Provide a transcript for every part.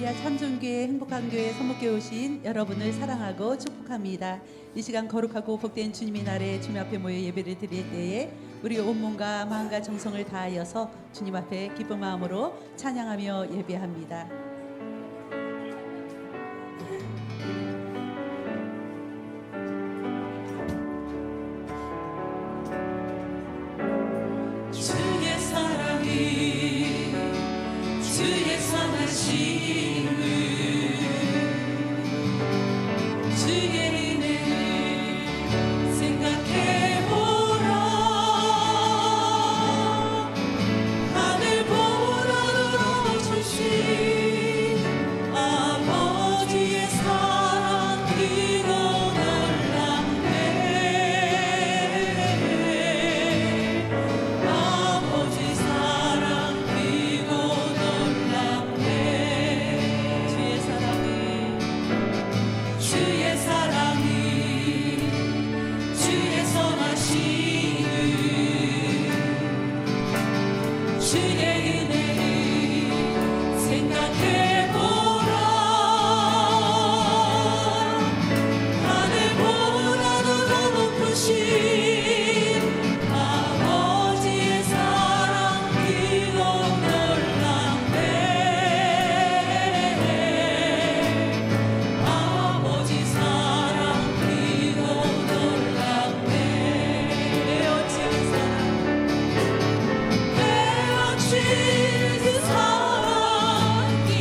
할렐루야 참존교회 행복한 교회 선목교회 오신 여러분을 사랑하고 축복합니다. 이 시간 거룩하고 복된 주님의 날에 주님 앞에 모여 예배를 드릴 때에 우리 온 몸과 마음과 정성을 다하여서 주님 앞에 기쁜 마음으로 찬양하며 예배합니다. 주의 사랑이 주의 선하심을 주의 은혜를 생각해보라. 하늘보라로 주신 아버지의 사랑 크고 놀랍네. 아버지 사랑 크고 놀랍네. 주의 사랑이 주의 선하심을 주의 은혜를 생각해보라. 하늘보다도 더 높으신 아버지의 사랑 크고 놀랍네. 아버지 사랑 크고 놀랍네. 내어진 사랑 내어진 그 사랑이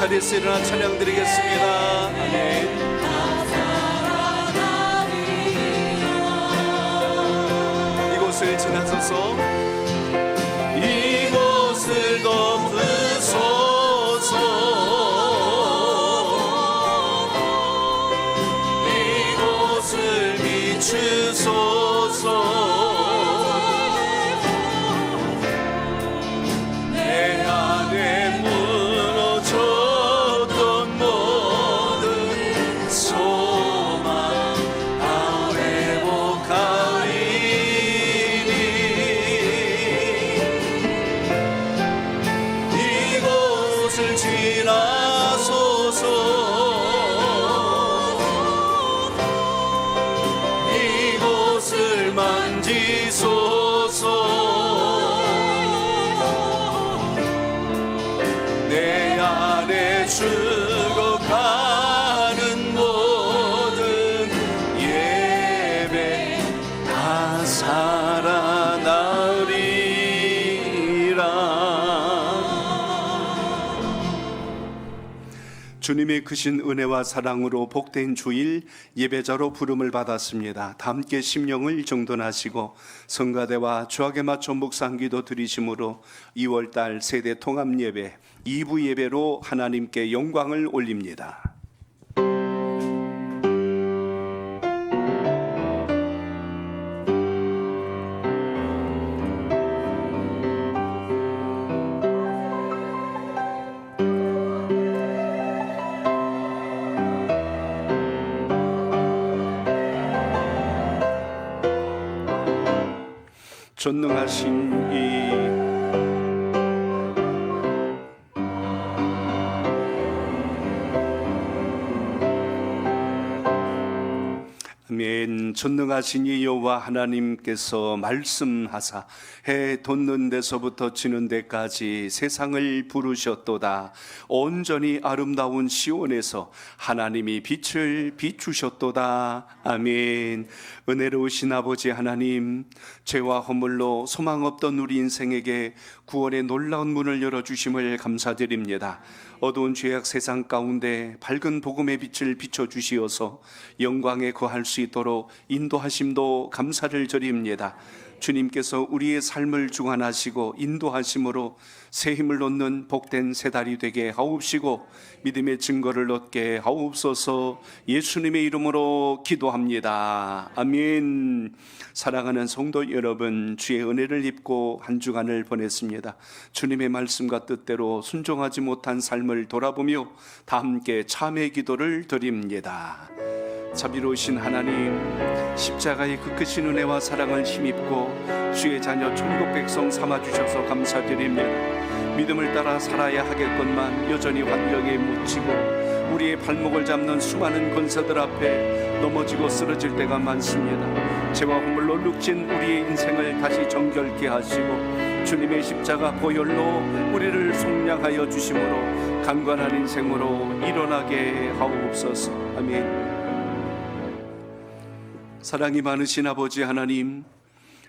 자리에서 일어나 찬양 드리겠습니다. 아멘. 이곳을 지나서서 이곳을 덮으소서. 이곳을 비추소서. 내 안에 무너졌던 모든 소망 다 회복하리니. 이곳을 지나소서. 이곳을 만지소서. 내 안에 죽어가는 모든 예배 다 살아나리라. 주님의 크신 은혜와 사랑으로 복된 주일 예배자로 부름을 받았습니다. 다 함께 심령을 정돈하시고 성가대와 주악에 맞춰 묵상기도 드리심으로 2월달 세대 통합 예배 2부 예배로 하나님께 영광을 올립니다. 전능하신 이 아멘. 전능하신 이 여호와 하나님께서 말씀하사 해 돋는 데서부터 지는 데까지 세상을 부르셨도다. 온전히 아름다운 시온에서 하나님이 빛을 비추셨도다. 아멘. 은혜로우신 아버지 하나님, 죄와 허물로 소망 없던 우리 인생에게 구원의 놀라운 문을 열어주심을 감사드립니다. 어두운 죄악 세상 가운데 밝은 복음의 빛을 비춰주시어서 영광에 거할 수 있도록 인도하심도 감사를 드립니다. 주님께서 우리의 삶을 주관하시고 인도하심으로 새 힘을 얻는 복된 새 달이 되게 하옵시고 믿음의 증거를 얻게 하옵소서. 예수님의 이름으로 기도합니다. 아멘. 사랑하는 성도 여러분, 주의 은혜를 입고 한 주간을 보냈습니다. 주님의 말씀과 뜻대로 순종하지 못한 삶을 돌아보며 다 함께 참회 기도를 드립니다. 자비로우신 하나님, 십자가의 그 크신 은혜와 사랑을 힘입고 주의 자녀 천국 백성 삼아주셔서 감사드립니다. 믿음을 따라 살아야 하겠건만 여전히 환경에 묻히고 우리의 발목을 잡는 수많은 권세들 앞에 넘어지고 쓰러질 때가 많습니다. 죄와 허물로 눅진 우리의 인생을 다시 정결케 하시고 주님의 십자가 보혈로 우리를 속량하여 주심으로 강건한 인생으로 일어나게 하옵소서. 아멘. 사랑이 많으신 아버지 하나님,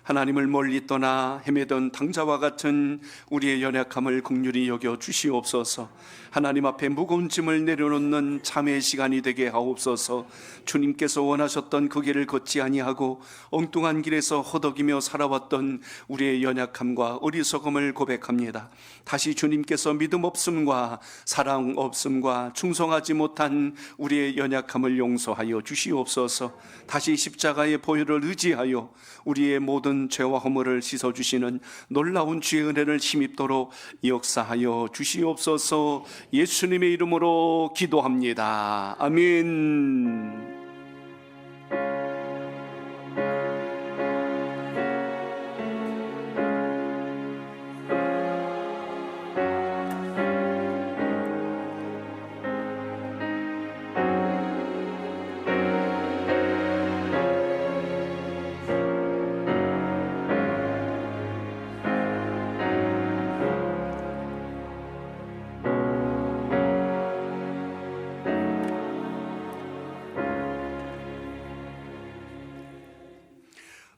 하나님을 멀리 떠나 헤매던 당자와 같은 우리의 연약함을 긍휼히 여겨 주시옵소서. 하나님 앞에 무거운 짐을 내려놓는 참회의 시간이 되게 하옵소서. 주님께서 원하셨던 그 길을 걷지 아니하고 엉뚱한 길에서 허덕이며 살아왔던 우리의 연약함과 어리석음을 고백합니다. 다시 주님께서 믿음 없음과 사랑 없음과 충성하지 못한 우리의 연약함을 용서하여 주시옵소서. 다시 십자가의 보혈을 의지하여 우리의 모든 죄와 허물을 씻어주시는 놀라운 주의 은혜를 힘입도록 역사하여 주시옵소서. 예수님의 이름으로 기도합니다. 아멘.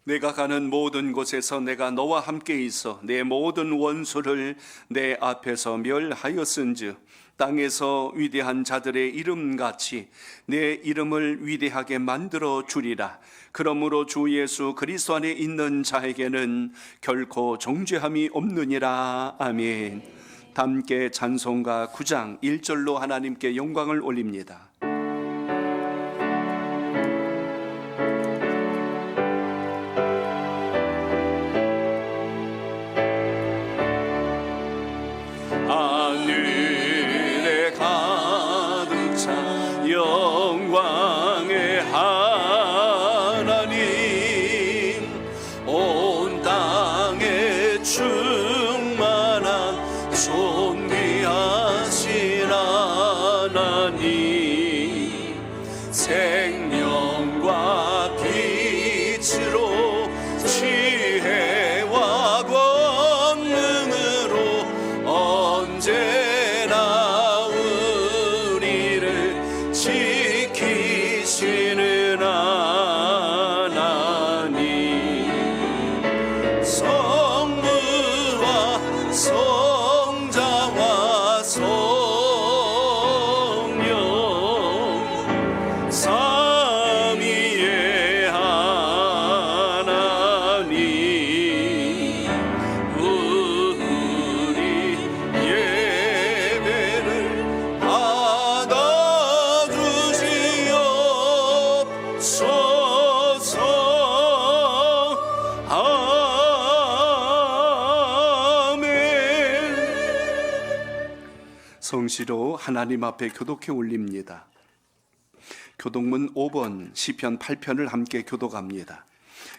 내가 가는 모든 곳에서 내가 너와 함께 있어 내 모든 원수를 내 앞에서 멸하였은즉 땅에서 위대한 자들의 이름같이 내 이름을 위대하게 만들어 주리라. 그러므로 주 예수 그리스도 안에 있는 자에게는 결코 정죄함이 없느니라. 아멘. 함께 찬송가 9장 1절로 하나님께 영광을 올립니다. 하늘에 가득 찬 영광의 하나님, 온 땅에 충만한 존귀하신 하나님, 생명과 빛으로 지혜와 권능으로 언제나 우리를 지키시는 하나님, 성부와 성자와 성령 삼위의 하나님, 우리 예배를 받아주시옵소서. 아멘. 성시로 하나님 앞에 교독해 올립니다. 교독문 5번 시편 8편을 함께 교독합니다.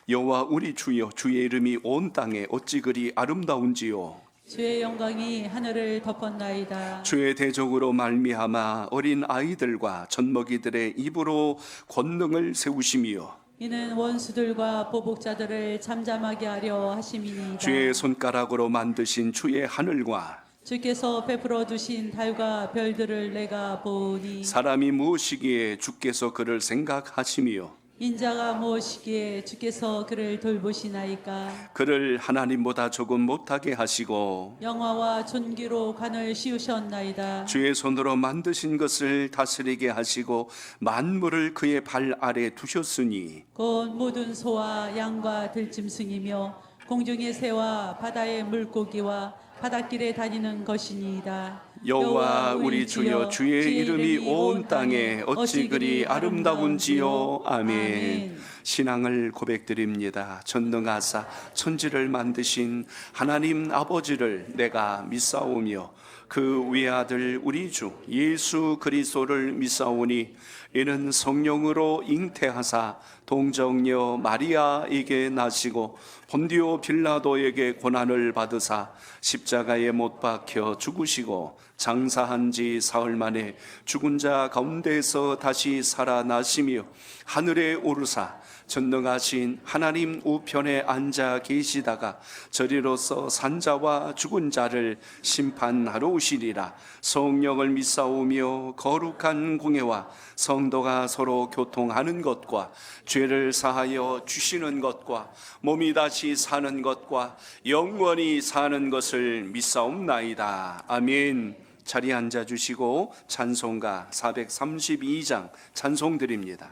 여호와 우리 주여, 주의 이름이 온 땅에 어찌 그리 아름다운지요. 주의 영광이 하늘을 덮었나이다. 주의 대적으로 말미암아 어린 아이들과 젖먹이들의 입으로 권능을 세우시며 이는 원수들과 보복자들을 잠잠하게 하려 하심이니이다. 주의 손가락으로 만드신 주의 하늘과 주께서 베풀어 두신 달과 별들을 내가 보니 사람이 무엇이기에 주께서 그를 생각하시며 인자가 무엇이기에 주께서 그를 돌보시나이까. 그를 하나님보다 조금 못하게 하시고 영화와 존귀로 관을 씌우셨나이다. 주의 손으로 만드신 것을 다스리게 하시고 만물을 그의 발 아래 두셨으니 곧 모든 소와 양과 들짐승이며 공중의 새와 바다의 물고기와 바닷길에 다니는 것이니이다. 여호와 우리 주여, 주의 이름이 온 땅에 어찌 그리 아름다운지요. 아멘. 신앙을 고백드립니다. 전능하사 천지를 만드신 하나님 아버지를 내가 믿사오며 그 외아들 우리 주 예수 그리스도를 믿사오니 이는 성령으로 잉태하사 동정녀 마리아에게 나시고 본디오 빌라도에게 고난을 받으사 십자가에 못 박혀 죽으시고 장사한 지 사흘 만에 죽은 자 가운데서 다시 살아나시며 하늘에 오르사 전능하신 하나님 우편에 앉아 계시다가 저리로서 산자와 죽은 자를 심판하러 오시리라. 성령을 믿사오며 거룩한 공예와 성도가 서로 교통하는 것과 죄를 사하여 주시는 것과 몸이 다시 사는 것과 영원히 사는 것을 믿사옵나이다. 아멘. 자리에 앉아주시고 찬송가 432장 찬송 드립니다.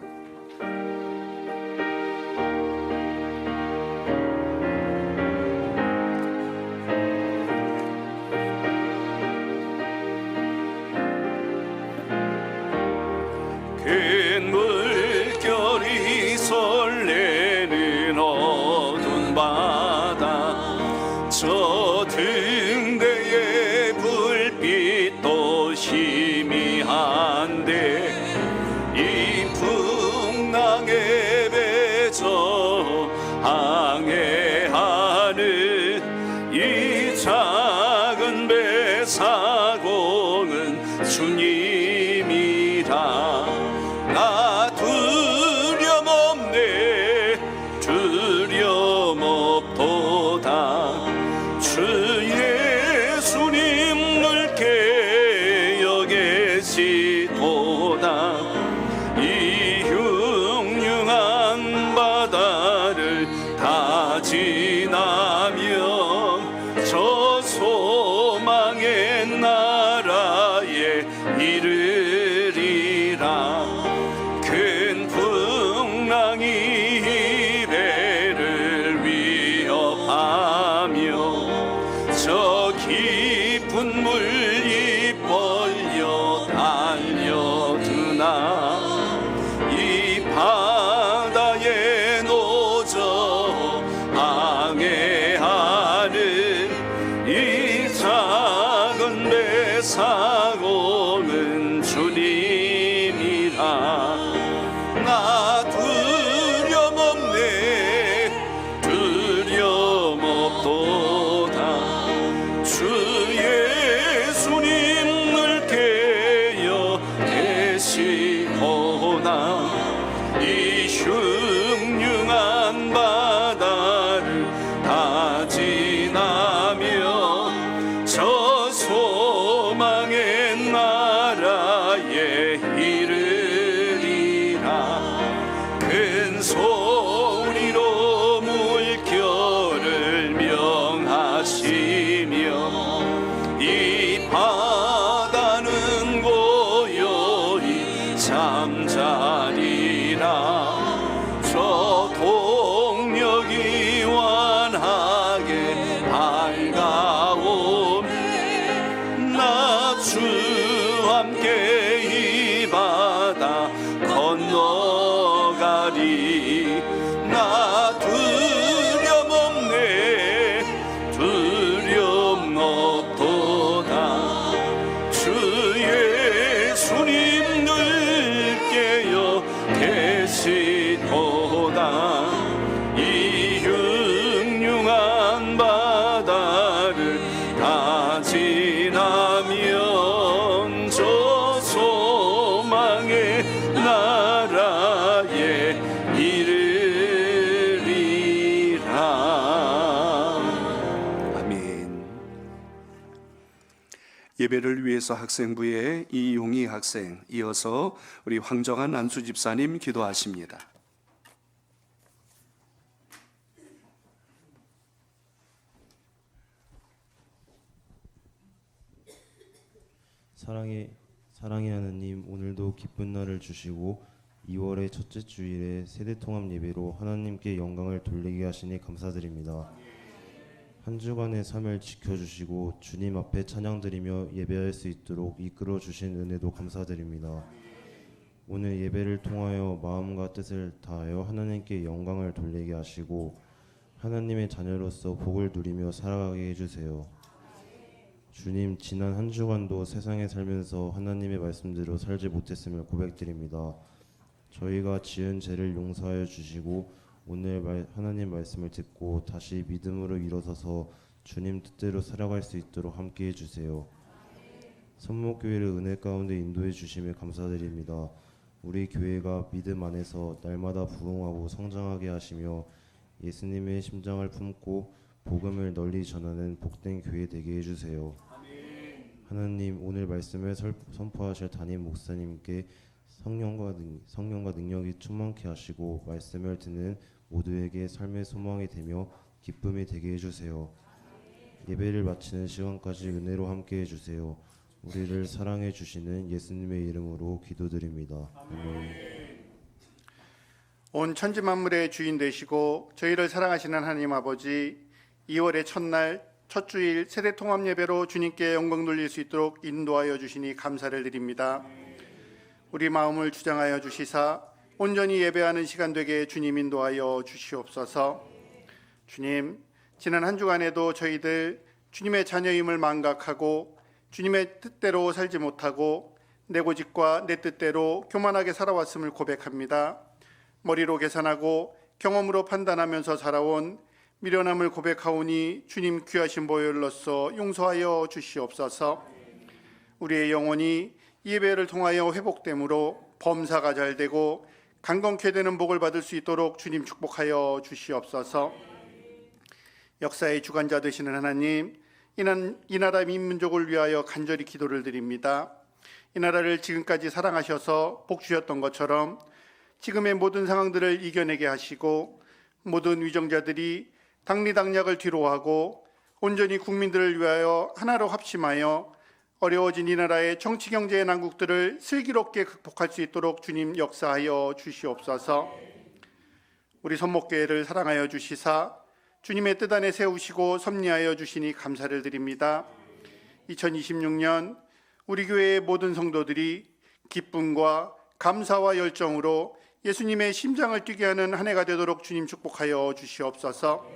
큰 물결이 설레는 어두운 바다 저 등대에 불빛도 희미한데 이 풍랑에 배져 항해하는 이 작은 배 사공은 주님이라. 나 두려움 없네 두려움 없도다. 주 예수님을 깨어 계시도다. 이 흉흉한 바다를 다 지나면 저 소망의 나라에 예배를 위해서 학생부의 이용희 학생, 이어서 우리 황정한 안수 집사님 기도하십니다. 사랑의 하나님, 오늘도 기쁜 날을 주시고 2월의 첫째 주일에 세대통합 예배로 하나님께 영광을 돌리게 하시니 감사드립니다. 한 주간의 삶을 지켜주시고 주님 앞에 찬양드리며 예배할 수 있도록 이끌어 주신 은혜도 감사드립니다. 오늘 예배를 통하여 마음과 뜻을 다하여 하나님께 영광을 돌리게 하시고 하나님의 자녀로서 복을 누리며 살아가게 해주세요. 주님, 지난 한 주간도 세상에 살면서 하나님의 말씀대로 살지 못했음을 고백드립니다. 저희가 지은 죄를 용서하여 주시고 오늘 하나님 말씀을 듣고 다시 믿음으로 일어서서 주님 뜻대로 살아갈 수 있도록 함께해 주세요. 선목교회를 은혜 가운데 인도해 주심에 감사드립니다. 우리 교회가 믿음 안에서 날마다 부흥하고 성장하게 하시며 예수님의 심장을 품고 복음을 널리 전하는 복된 교회 되게 해주세요. 하나님, 오늘 말씀을 선포하실 담임 목사님께 성령과 능력이 충만케 하시고 말씀을 듣는 모두에게 삶의 소망이 되며 기쁨이 되게 해주세요. 예배를 마치는 시간까지 은혜로 함께 해주세요. 우리를 사랑해 주시는 예수님의 이름으로 기도드립니다. 아멘. 온 천지 만물의 주인 되시고 저희를 사랑하시는 하나님 아버지, 2월의 첫날 첫 주일 세대 통합 예배로 주님께 영광 돌릴 수 있도록 인도하여 주시니 감사를 드립니다. 우리 마음을 주장하여 주시사 온전히 예배하는 시간 되게 주님 인도하여 주시옵소서. 주님, 지난 한 주간에도 저희들 주님의 자녀임을 망각하고 주님의 뜻대로 살지 못하고 내 고집과 내 뜻대로 교만하게 살아왔음을 고백합니다. 머리로 계산하고 경험으로 판단하면서 살아온 미련함을 고백하오니 주님 귀하신 보혈로서 용서하여 주시옵소서. 우리의 영혼이 예배를 통하여 회복됨으로 범사가 잘 되고 강건케 되는 복을 받을 수 있도록 주님 축복하여 주시옵소서. 역사의 주관자 되시는 하나님, 이 나라 민민족을 위하여 간절히 기도를 드립니다. 이 나라를 지금까지 사랑하셔서 복 주셨던 것처럼 지금의 모든 상황들을 이겨내게 하시고 모든 위정자들이 당리당략을 뒤로하고 온전히 국민들을 위하여 하나로 합심하여 어려워진 이 나라의 정치 경제의 난국들을 슬기롭게 극복할 수 있도록 주님 역사하여 주시옵소서. 우리 선목교회를 사랑하여 주시사 주님의 뜻 안에 세우시고 섭리하여 주시니 감사를 드립니다. 2026년 우리 교회의 모든 성도들이 기쁨과 감사와 열정으로 예수님의 심장을 뛰게 하는 한 해가 되도록 주님 축복하여 주시옵소서.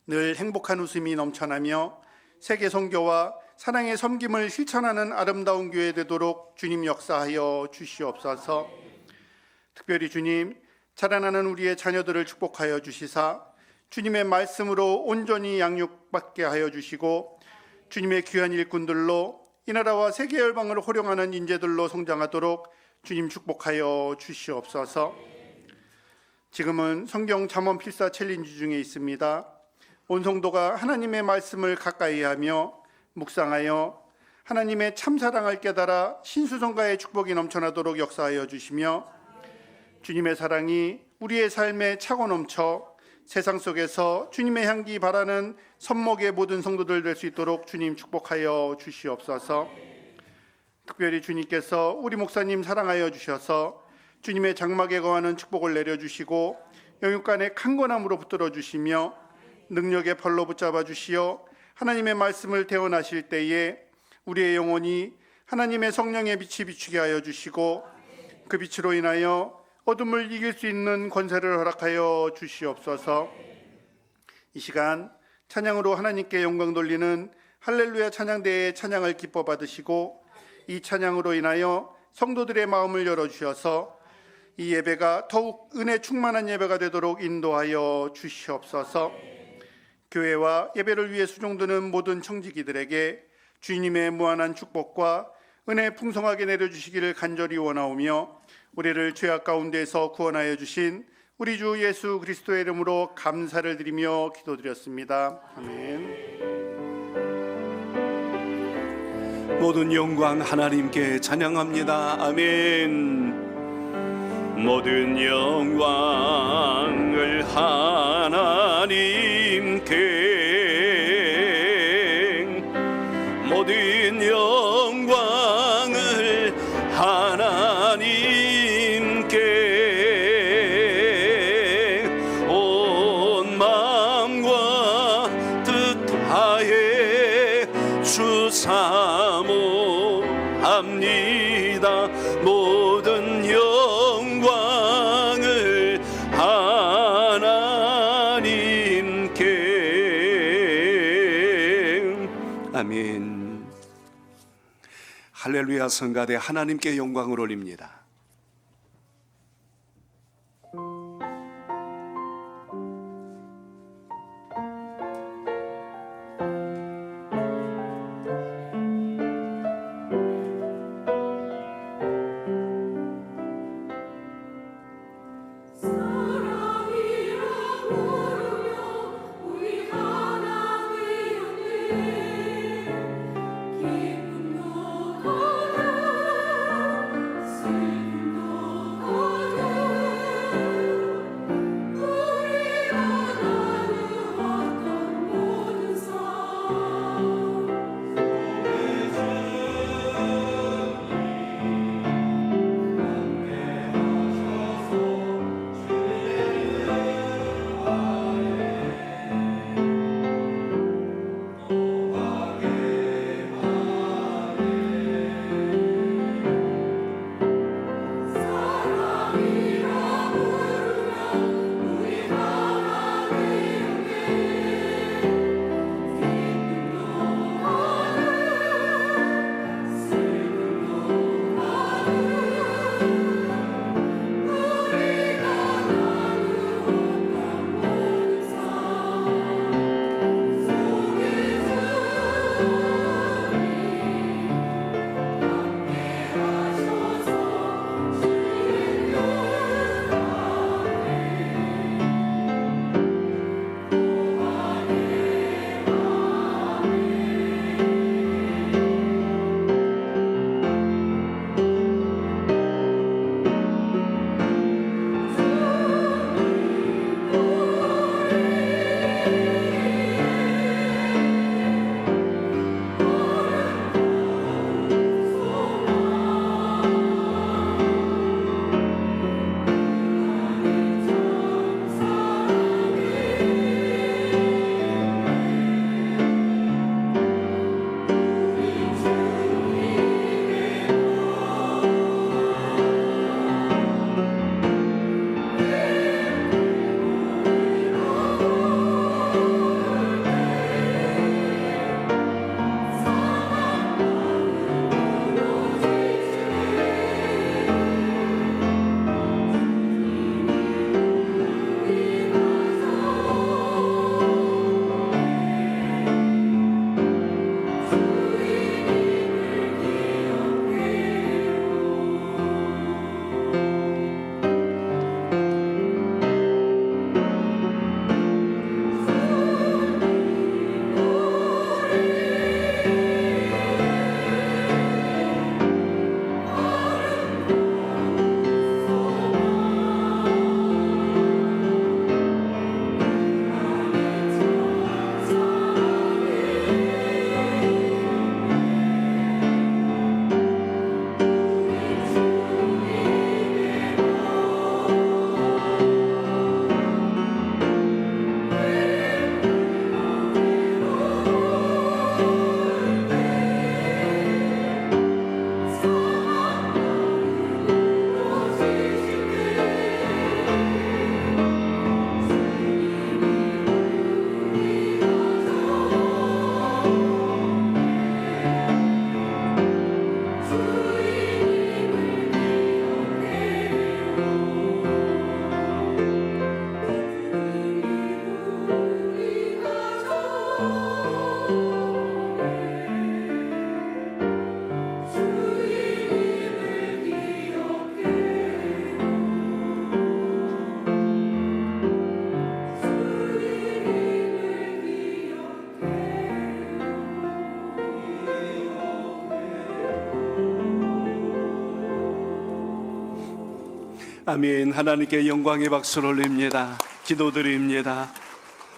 늘 행복한 웃음이 넘쳐나며 세계 선교와 사랑의 섬김을 실천하는 아름다운 교회 되도록 주님 역사하여 주시옵소서. 특별히 주님, 자라나는 우리의 자녀들을 축복하여 주시사 주님의 말씀으로 온전히 양육받게 하여 주시고 주님의 귀한 일꾼들로 이 나라와 세계 열방을 호령하는 인재들로 성장하도록 주님 축복하여 주시옵소서. 지금은 성경 잠언 필사 챌린지 중에 있습니다. 온 성도가 하나님의 말씀을 가까이 하며 묵상하여 하나님의 참사랑을 깨달아 신수성가의 축복이 넘쳐나도록 역사하여 주시며 주님의 사랑이 우리의 삶에 차고 넘쳐 세상 속에서 주님의 향기 바라는 선목의 모든 성도들 될 수 있도록 주님 축복하여 주시옵소서. 특별히 주님께서 우리 목사님 사랑하여 주셔서 주님의 장막에 거하는 축복을 내려주시고 영육간의 강건함으로 붙들어 주시며 능력의 팔로 붙잡아 주시어 하나님의 말씀을 대언하실 때에 우리의 영혼이 하나님의 성령의 빛이 비추게 하여 주시고 그 빛으로 인하여 어둠을 이길 수 있는 권세를 허락하여 주시옵소서. 이 시간 찬양으로 하나님께 영광 돌리는 할렐루야 찬양대의 찬양을 기뻐 받으시고 이 찬양으로 인하여 성도들의 마음을 열어주셔서 이 예배가 더욱 은혜 충만한 예배가 되도록 인도하여 주시옵소서. 교회와 예배를 위해 수종드는 모든 청지기들에게 주님의 무한한 축복과 은혜 풍성하게 내려주시기를 간절히 원하오며 우리를 죄악 가운데서 구원하여 주신 우리 주 예수 그리스도의 이름으로 감사를 드리며 기도드렸습니다. 아멘. 모든 영광 하나님께 찬양합니다. 아멘. 모든 영광을 하나님께, 모든 영광을 하나님께, 온 마음과 뜻 다해 주 사모합니다. 모든 영광을 하나님께. 아멘. 할렐루야. 성가대 하나님께 영광을 올립니다. 기쁜 노도다 슬픈 아멘. 하나님께 영광의 박수를 올립니다. 기도드립니다.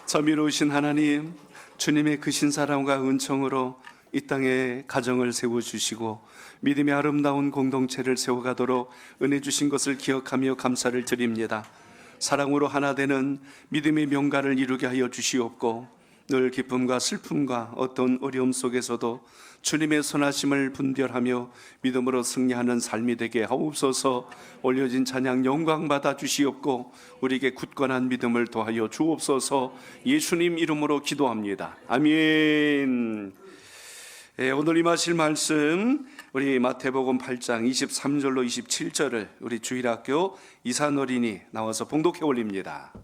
자비로우신 하나님, 주님의 크신 사랑과 은총으로 이 땅에 가정을 세워주시고 믿음의 아름다운 공동체를 세워가도록 은혜 주신 것을 기억하며 감사를 드립니다. 사랑으로 하나 되는 믿음의 명가를 이루게 하여 주시옵고 늘 기쁨과 슬픔과 어떤 어려움 속에서도 주님의 선하심을 분별하며 믿음으로 승리하는 삶이 되게 하옵소서. 올려진 찬양 영광 받아 주시옵고 우리에게 굳건한 믿음을 더하여 주옵소서. 예수님 이름으로 기도합니다. 아멘. 오늘 임하실 말씀 우리 마태복음 8장 23절로 27절을 우리 주일학교 이산어린이 나와서 봉독해 올립니다.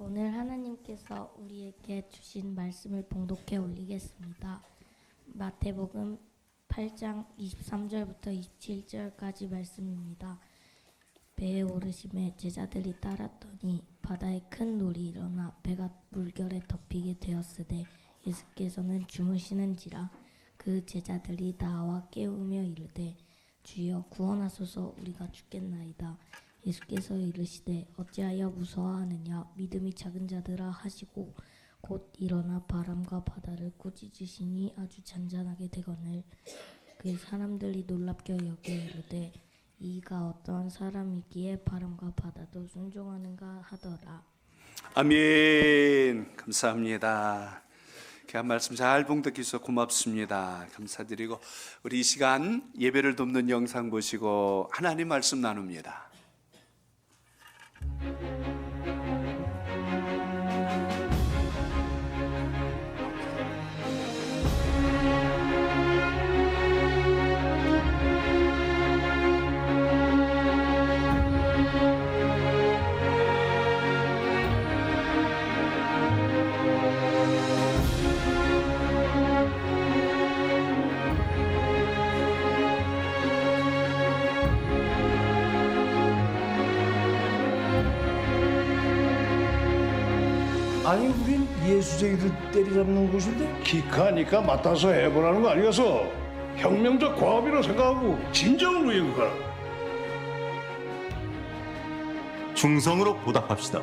오늘 하나님께서 우리에게 주신 말씀을 봉독해 올리겠습니다. 마태복음 8장 23절부터 27절까지 말씀입니다. 배에 오르심에 제자들이 따랐더니 바다에 큰 놀이 일어나 배가 물결에 덮이게 되었으되 예수께서는 주무시는지라. 그 제자들이 나와 깨우며 이르되 주여 구원하소서, 우리가 죽겠나이다. 예수께서 이르시되 어찌하여 무서워하느냐, 믿음이 작은 자들아 하시고 곧 일어나 바람과 바다를 꾸짖으시니 아주 잔잔하게 되거늘. 그 사람들이 놀랍게 여겨 이르되 이가 어떠한 사람이기에 바람과 바다도 순종하는가 하더라. 아멘. 감사합니다. 귀한 말씀 잘 봉독해 주셔서 고맙습니다. 감사드리고 우리 이 시간 예배를 돕는 영상 보시고 하나님 말씀 나눕니다. 아니 우린 예수쟁이들 때리잡는 곳인데 기카니까 맡아서 해보라는 거 아니어서 혁명적 과업이라고 생각하고 진정으로 이거라. 충성으로 보답합시다.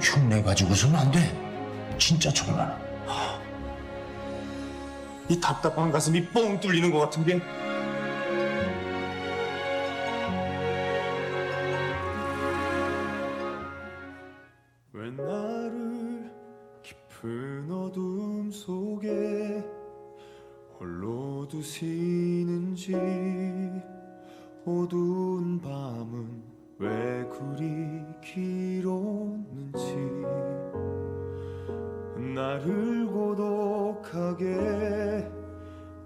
흉내 가지고서는 안 돼. 진짜 정말. 이 답답한 가슴이 뻥 뚫리는 것 같은 게 왜 나를 깊은 어둠 속에 홀로 두시는지, 어두운 밤은 왜 그리 길었는지, 나를 고독하게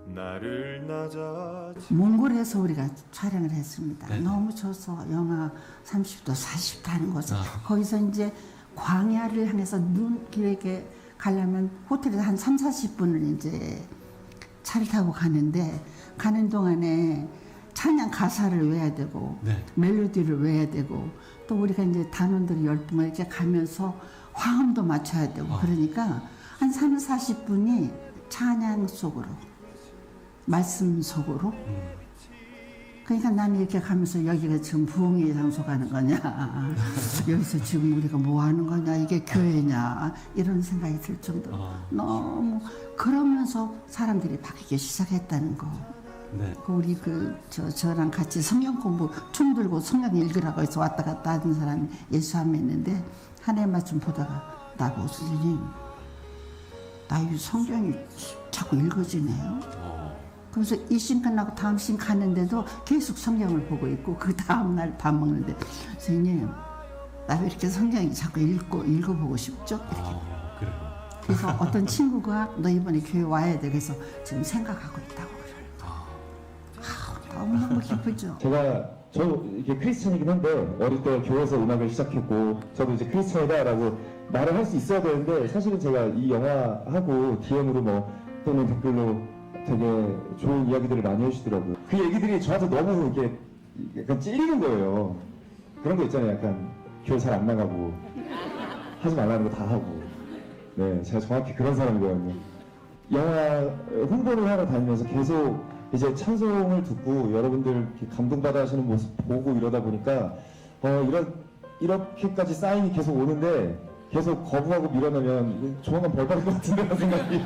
나를 낮아지. 몽골에서 우리가 촬영을 했습니다. 너무 좋아서 영하 30도, 40도 하는 곳에 거기서 이제 광야를 향해서 눈길에게 가려면 호텔에서 한 3, 40분을 이제 차를 타고 가는데 가는 동안에 찬양 가사를 외워야 되고 멜로디를 외워야 되고 또 우리가 이제 단원들이 10분을 이렇게 가면서 화음도 맞춰야 되고 그러니까 한 3, 40분이 찬양 속으로 말씀 속으로 그러니까 나는 이렇게 가면서 여기가 지금 부흥의 장소 가는 거냐 여기서 지금 우리가 뭐 하는 거냐 이게 교회냐 이런 생각이 들 정도로 너무 그러면서 사람들이 바뀌기 시작했다는 거. 우리 저랑 같이 성경 공부 춤 들고 성경 읽으라고 해서 왔다 갔다 하던 사람이 예수함에 있는데 하나님 말씀 보다가 나보고 선생님 나 이 성경이 자꾸 읽어지네요. 그래서 이 씬 끝나고 다음 씬 가는데도 계속 성경을 보고 있고 그 다음 날 밥 먹는데 선생님 나 왜 이렇게 성경이 자꾸 읽어보고 싶죠? 이렇게. 그래서 어떤 친구가 너 이번에 교회 와야 돼 그래서 지금 생각하고 있다고 그래요. 너무 기쁘죠. 저 이게 크리스찬이긴 한데 어릴 때 교회에서 음악을 시작했고 저도 이제 크리스찬이다라고 말을 할 수 있어야 되는데 사실은 제가 이 영화하고 DM으로 뭐 또는 댓글로 되게 좋은 이야기들을 많이 해주시더라고요. 그 얘기들이 저한테 너무 이게 약간 찔리는 거예요. 그런 거 있잖아요. 약간 교회 잘 안 나가고 하지 말라는 거 다 하고 네, 제가 정확히 그런 사람이거든요. 영화 홍보를 하러 다니면서 계속 이제 찬송을 듣고 여러분들 이렇게 감동받아 하시는 모습 보고 이러다 보니까 이렇게까지 사인이 계속 오는데 계속 거부하고 밀어내면 조만간 벌 받을 것 같은데 생각이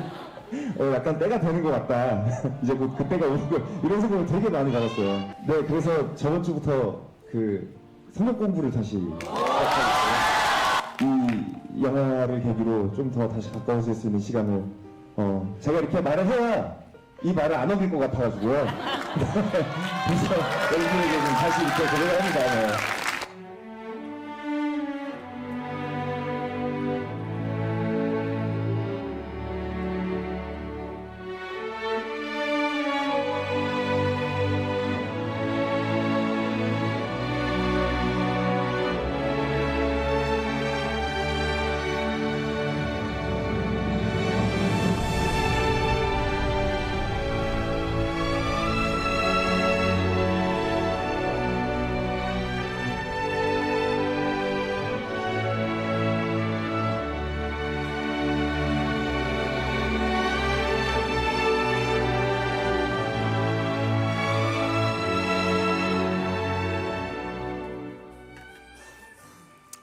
약간 때가 되는 것 같다. 이제 곧 그때가 오는 거 이런 생각을 되게 많이 받았어요. 네, 그래서 저번 주부터 그 성경 공부를 다시 이 영화를 계기로 좀 더 다시 가까워질 수 있는 시간을 제가 이렇게 말을 해야 이 말을 안 어길 것 같아가지고요. 그래서 여러분에게 좀 다시 이렇게 고백을 합니다. 네.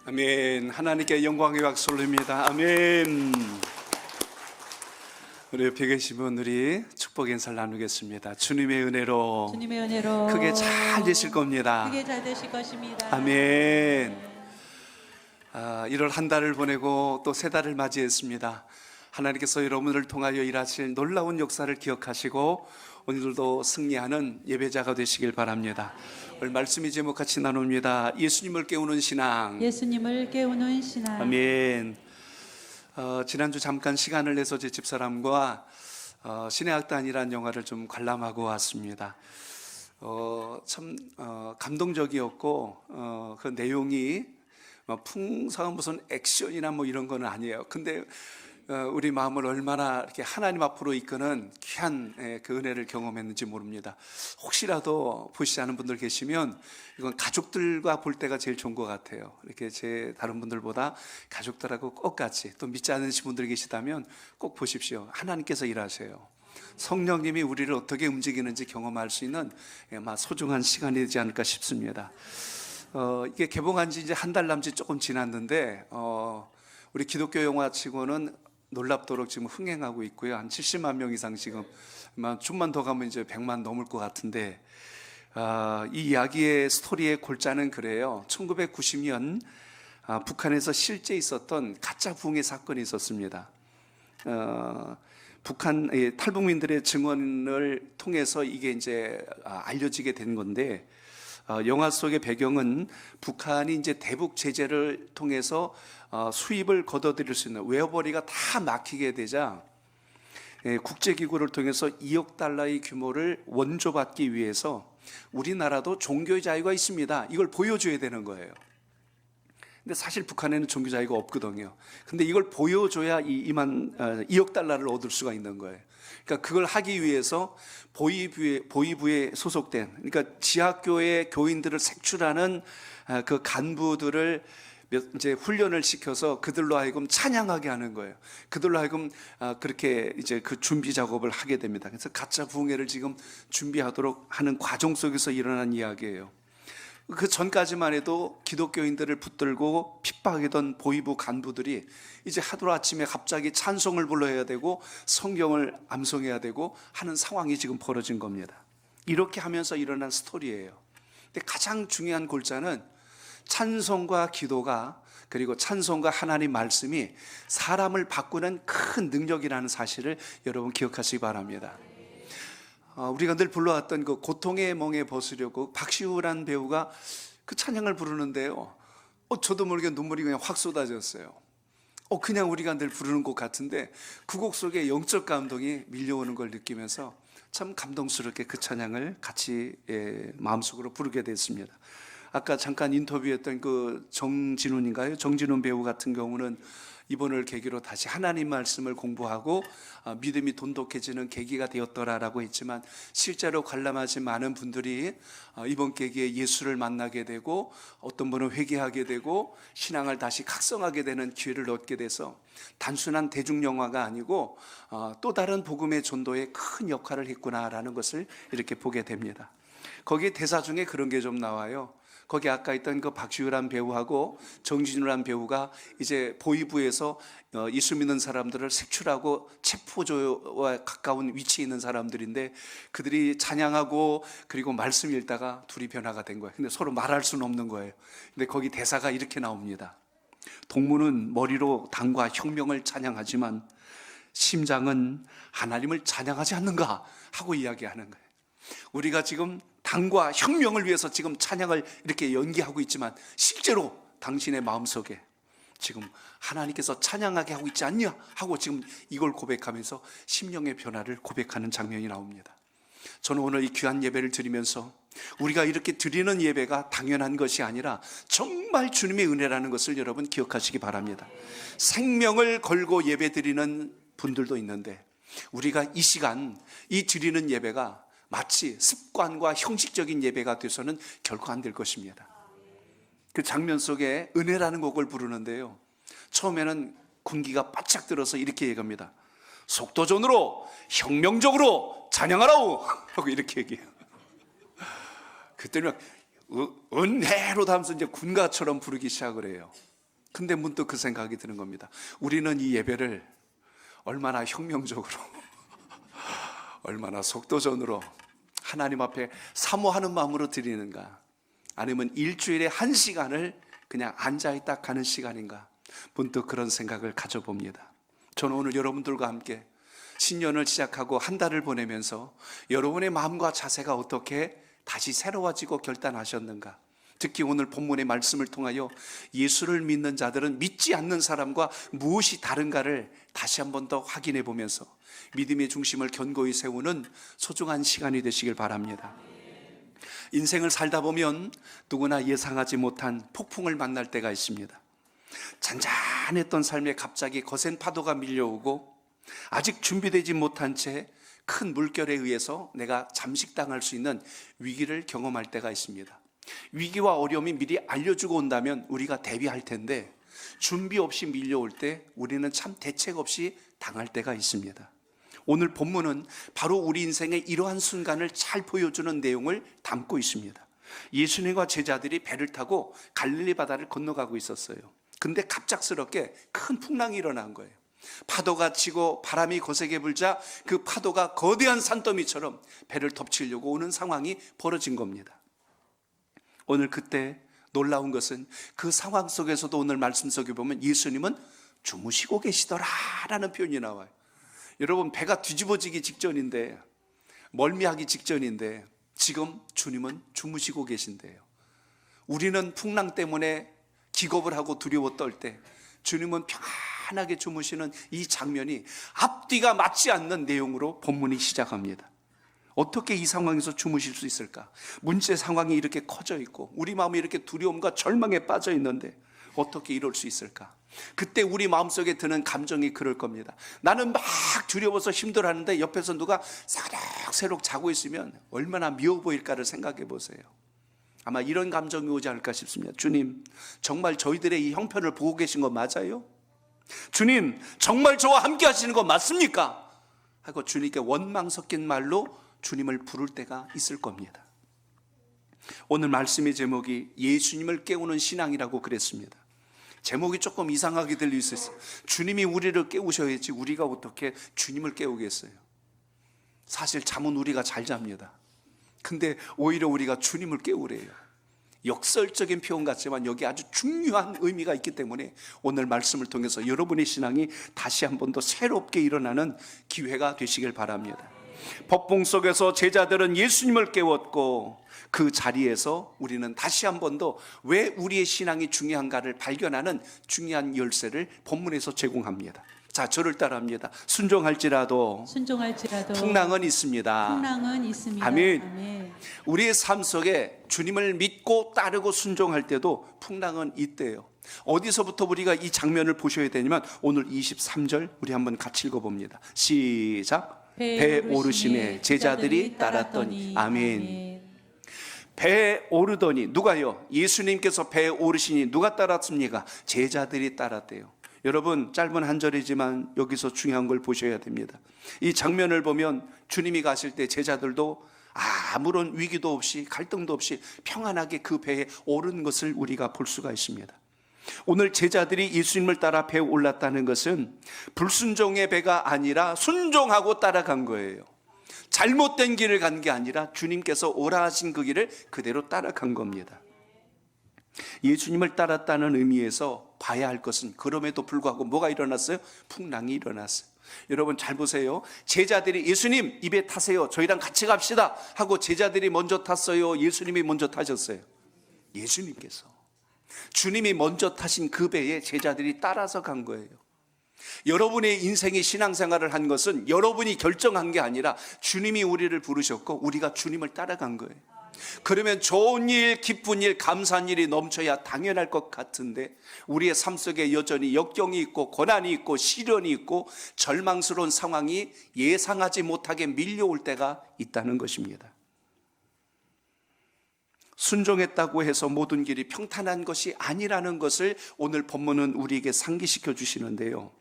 아멘. 하나님께 영광의 박수 올립니다. 아멘. 우리 옆에 계신 분들이 축복 인사를 나누겠습니다. 주님의 은혜로 크게 잘 되실 겁니다. 크게 잘 되실 것입니다. 아멘. 1월 한 달을 보내고 또 새 달을 맞이했습니다. 하나님께서 여러분을 통하여 일하실 놀라운 역사를 기억하시고 오늘도 승리하는 예배자가 되시길 바랍니다. 오늘 말씀이 제목 같이 나눕니다. 예수님을 깨우는 신앙. 예수님을 깨우는 신앙. 아멘. 지난주 잠깐 시간을 내서 제 집사람과 신의 악단이라는 영화를 좀 관람하고 왔습니다. 참 감동적이었고 그 내용이 풍성한 무슨 액션이나 뭐 이런 건 아니에요. 근데 우리 마음을 얼마나 이렇게 하나님 앞으로 이끄는 귀한 그 은혜를 경험했는지 모릅니다. 혹시라도 보시지 않은 분들 계시면 이건 가족들과 볼 때가 제일 좋은 것 같아요. 이렇게 제 다른 분들보다 가족들하고 꼭 같이, 또 믿지 않으신 분들 계시다면 꼭 보십시오. 하나님께서 일하세요. 성령님이 우리를 어떻게 움직이는지 경험할 수 있는 소중한 시간이 되지 않을까 싶습니다. 이게 개봉한 지 이제 한 달 남짓 조금 지났는데 우리 기독교 영화 치고는 놀랍도록 지금 흥행하고 있고요. 한 70만 명 이상 지금 좀만 더 가면 이제 100만 넘을 것 같은데 이 이야기의 스토리의 골자는 그래요. 1990년 북한에서 실제 있었던 가짜 부흥의 사건이 있었습니다. 북한 탈북민들의 증언을 통해서 이게 이제 알려지게 된 건데 영화 속의 배경은 북한이 이제 대북 제재를 통해서 수입을 걷어들일 수 있는 외화벌이가 다 막히게 되자 국제기구를 통해서 2억 달러의 규모를 원조받기 위해서 우리나라도 종교의 자유가 있습니다. 이걸 보여줘야 되는 거예요. 근데 사실 북한에는 종교 자유가 없거든요. 근데 이걸 보여줘야 2억 달러를 얻을 수가 있는 거예요. 그러니까 그걸 하기 위해서 보위부에 소속된, 그러니까 지하교회 교인들을 색출하는 그 간부들을 이제 훈련을 시켜서 그들로 하여금 찬양하게 하는 거예요. 그들로 하여금 그렇게 이제 그 준비 작업을 하게 됩니다. 그래서 가짜 부흥회를 지금 준비하도록 하는 과정 속에서 일어난 이야기예요. 그 전까지만 해도 기독교인들을 붙들고 핍박하던 보위부 간부들이 이제 하루아침에 갑자기 찬송을 불러야 되고 성경을 암송해야 되고 하는 상황이 지금 벌어진 겁니다. 이렇게 하면서 일어난 스토리예요. 근데 가장 중요한 골자는 찬송과 기도가, 그리고 찬송과 하나님 말씀이 사람을 바꾸는 큰 능력이라는 사실을 여러분 기억하시기 바랍니다. 우리가 늘 불러왔던 그 고통의 멍에 벗으려고 박시우란 배우가 그 찬양을 부르는데요, 저도 모르게 눈물이 그냥 확 쏟아졌어요. 그냥 우리가 늘 부르는 곡 같은데 그 곡 속에 영적 감동이 밀려오는 걸 느끼면서 참 감동스럽게 그 찬양을 같이 마음속으로 부르게 됐습니다. 아까 잠깐 인터뷰했던 그 정진훈인가요? 정진훈 배우 같은 경우는 이번을 계기로 다시 하나님 말씀을 공부하고 믿음이 돈독해지는 계기가 되었더라라고 했지만 실제로 관람하신 많은 분들이 이번 계기에 예수를 만나게 되고 어떤 분은 회개하게 되고 신앙을 다시 각성하게 되는 기회를 얻게 돼서 단순한 대중영화가 아니고 또 다른 복음의 전도에 큰 역할을 했구나라는 것을 이렇게 보게 됩니다. 거기 대사 중에 그런 게 좀 나와요. 거기 아까 있던 그 박시우란 배우하고 정진우란 배우가 이제 보이부에서 예수 믿는 사람들을 색출하고 체포조와 가까운 위치에 있는 사람들인데 그들이 찬양하고 그리고 말씀 읽다가 둘이 변화가 된 거예요. 근데 서로 말할 수는 없는 거예요. 근데 거기 대사가 이렇게 나옵니다. 동무는 머리로 당과 혁명을 찬양하지만 심장은 하나님을 찬양하지 않는가 하고 이야기하는 거예요. 우리가 지금 당과 혁명을 위해서 지금 찬양을 이렇게 연기하고 있지만 실제로 당신의 마음속에 지금 하나님께서 찬양하게 하고 있지 않냐 하고 지금 이걸 고백하면서 심령의 변화를 고백하는 장면이 나옵니다. 저는 오늘 이 귀한 예배를 드리면서 우리가 이렇게 드리는 예배가 당연한 것이 아니라 정말 주님의 은혜라는 것을 여러분 기억하시기 바랍니다. 생명을 걸고 예배 드리는 분들도 있는데 우리가 이 시간 이 드리는 예배가 마치 습관과 형식적인 예배가 돼서는 결코 안 될 것입니다. 그 장면 속에 은혜라는 곡을 부르는데요, 처음에는 군기가 바짝 들어서 이렇게 얘기합니다. 속도전으로 혁명적으로 찬양하라우 하고 이렇게 얘기해요. 그때는 은혜로 하면서 이제 군가처럼 부르기 시작을 해요. 근데 문득 그 생각이 드는 겁니다. 우리는 이 예배를 얼마나 혁명적으로 얼마나 속도전으로 하나님 앞에 사모하는 마음으로 드리는가, 아니면 일주일에 1시간을 그냥 앉아있다 가는 시간인가, 문득 그런 생각을 가져봅니다. 저는 오늘 여러분들과 함께 신년을 시작하고 한 달을 보내면서 여러분의 마음과 자세가 어떻게 다시 새로워지고 결단하셨는가, 특히 오늘 본문의 말씀을 통하여 예수를 믿는 자들은 믿지 않는 사람과 무엇이 다른가를 다시 한 번 더 확인해 보면서 믿음의 중심을 견고히 세우는 소중한 시간이 되시길 바랍니다. 인생을 살다 보면 누구나 예상하지 못한 폭풍을 만날 때가 있습니다. 잔잔했던 삶에 갑자기 거센 파도가 밀려오고 아직 준비되지 못한 채 큰 물결에 의해서 내가 잠식당할 수 있는 위기를 경험할 때가 있습니다. 위기와 어려움이 미리 알려주고 온다면 우리가 대비할 텐데 준비 없이 밀려올 때 우리는 참 대책 없이 당할 때가 있습니다. 오늘 본문은 바로 우리 인생의 이러한 순간을 잘 보여주는 내용을 담고 있습니다. 예수님과 제자들이 배를 타고 갈릴리 바다를 건너가고 있었어요. 근데 갑작스럽게 큰 풍랑이 일어난 거예요. 파도가 치고 바람이 거세게 불자 그 파도가 거대한 산더미처럼 배를 덮치려고 오는 상황이 벌어진 겁니다. 오늘 그때 놀라운 것은 그 상황 속에서도 오늘 말씀 속에 보면 예수님은 주무시고 계시더라라는 표현이 나와요. 여러분, 배가 뒤집어지기 직전인데, 멀미하기 직전인데 지금 주님은 주무시고 계신대요. 우리는 풍랑 때문에 기겁을 하고 두려워 떨 때 주님은 편안하게 주무시는 이 장면이 앞뒤가 맞지 않는 내용으로 본문이 시작합니다. 어떻게 이 상황에서 주무실 수 있을까? 문제 상황이 이렇게 커져 있고 우리 마음이 이렇게 두려움과 절망에 빠져 있는데 어떻게 이럴 수 있을까? 그때 우리 마음속에 드는 감정이 그럴 겁니다. 나는 막 두려워서 힘들어하는데 옆에서 누가 새록새록 자고 있으면 얼마나 미워 보일까를 생각해 보세요. 아마 이런 감정이 오지 않을까 싶습니다. 주님, 정말 저희들의 이 형편을 보고 계신 거 맞아요? 주님, 정말 저와 함께 하시는 거 맞습니까? 하고 주님께 원망 섞인 말로 주님을 부를 때가 있을 겁니다. 오늘 말씀의 제목이 예수님을 깨우는 신앙이라고 그랬습니다. 제목이 조금 이상하게 들릴 수 있어요. 주님이 우리를 깨우셔야지 우리가 어떻게 주님을 깨우겠어요? 사실 잠은 우리가 잘 잡니다. 근데 오히려 우리가 주님을 깨우래요. 역설적인 표현 같지만 여기 아주 중요한 의미가 있기 때문에 오늘 말씀을 통해서 여러분의 신앙이 다시 한 번 더 새롭게 일어나는 기회가 되시길 바랍니다. 폭풍 속에서 제자들은 예수님을 깨웠고 그 자리에서 우리는 다시 한 번 더 왜 우리의 신앙이 중요한가를 발견하는 중요한 열쇠를 본문에서 제공합니다. 자, 저를 따라합니다. 순종할지라도 풍랑은 있습니다. 풍랑은 있습니다. 아멘. 아멘. 우리의 삶 속에 주님을 믿고 따르고 순종할 때도 풍랑은 있대요. 어디서부터 우리가 이 장면을 보셔야 되냐면 오늘 23절 우리 한번 같이 읽어봅니다. 시작. 배 오르심에 제자들이 따랐더니. 아멘. 배에 오르더니 누가요? 예수님께서 배에 오르시니 누가 따랐습니까? 제자들이 따랐대요. 여러분, 짧은 한 절이지만 여기서 중요한 걸 보셔야 됩니다. 이 장면을 보면 주님이 가실 때 제자들도 아무런 위기도 없이 갈등도 없이 평안하게 그 배에 오른 것을 우리가 볼 수가 있습니다. 오늘 제자들이 예수님을 따라 배에 올랐다는 것은 불순종의 배가 아니라 순종하고 따라간 거예요. 잘못된 길을 간 게 아니라 주님께서 오라 하신 그 길을 그대로 따라간 겁니다. 예수님을 따랐다는 의미에서 봐야 할 것은 그럼에도 불구하고 뭐가 일어났어요? 풍랑이 일어났어요. 여러분 잘 보세요. 제자들이 예수님 입에 타세요, 저희랑 같이 갑시다 하고 제자들이 먼저 탔어요? 예수님이 먼저 타셨어요? 예수님께서. 주님이 먼저 타신 그 배에 제자들이 따라서 간 거예요. 여러분의 인생의 신앙생활을 한 것은 여러분이 결정한 게 아니라 주님이 우리를 부르셨고 우리가 주님을 따라간 거예요. 그러면 좋은 일, 기쁜 일, 감사한 일이 넘쳐야 당연할 것 같은데 우리의 삶 속에 여전히 역경이 있고 고난이 있고 시련이 있고 절망스러운 상황이 예상하지 못하게 밀려올 때가 있다는 것입니다. 순종했다고 해서 모든 길이 평탄한 것이 아니라는 것을 오늘 본문은 우리에게 상기시켜 주시는데요.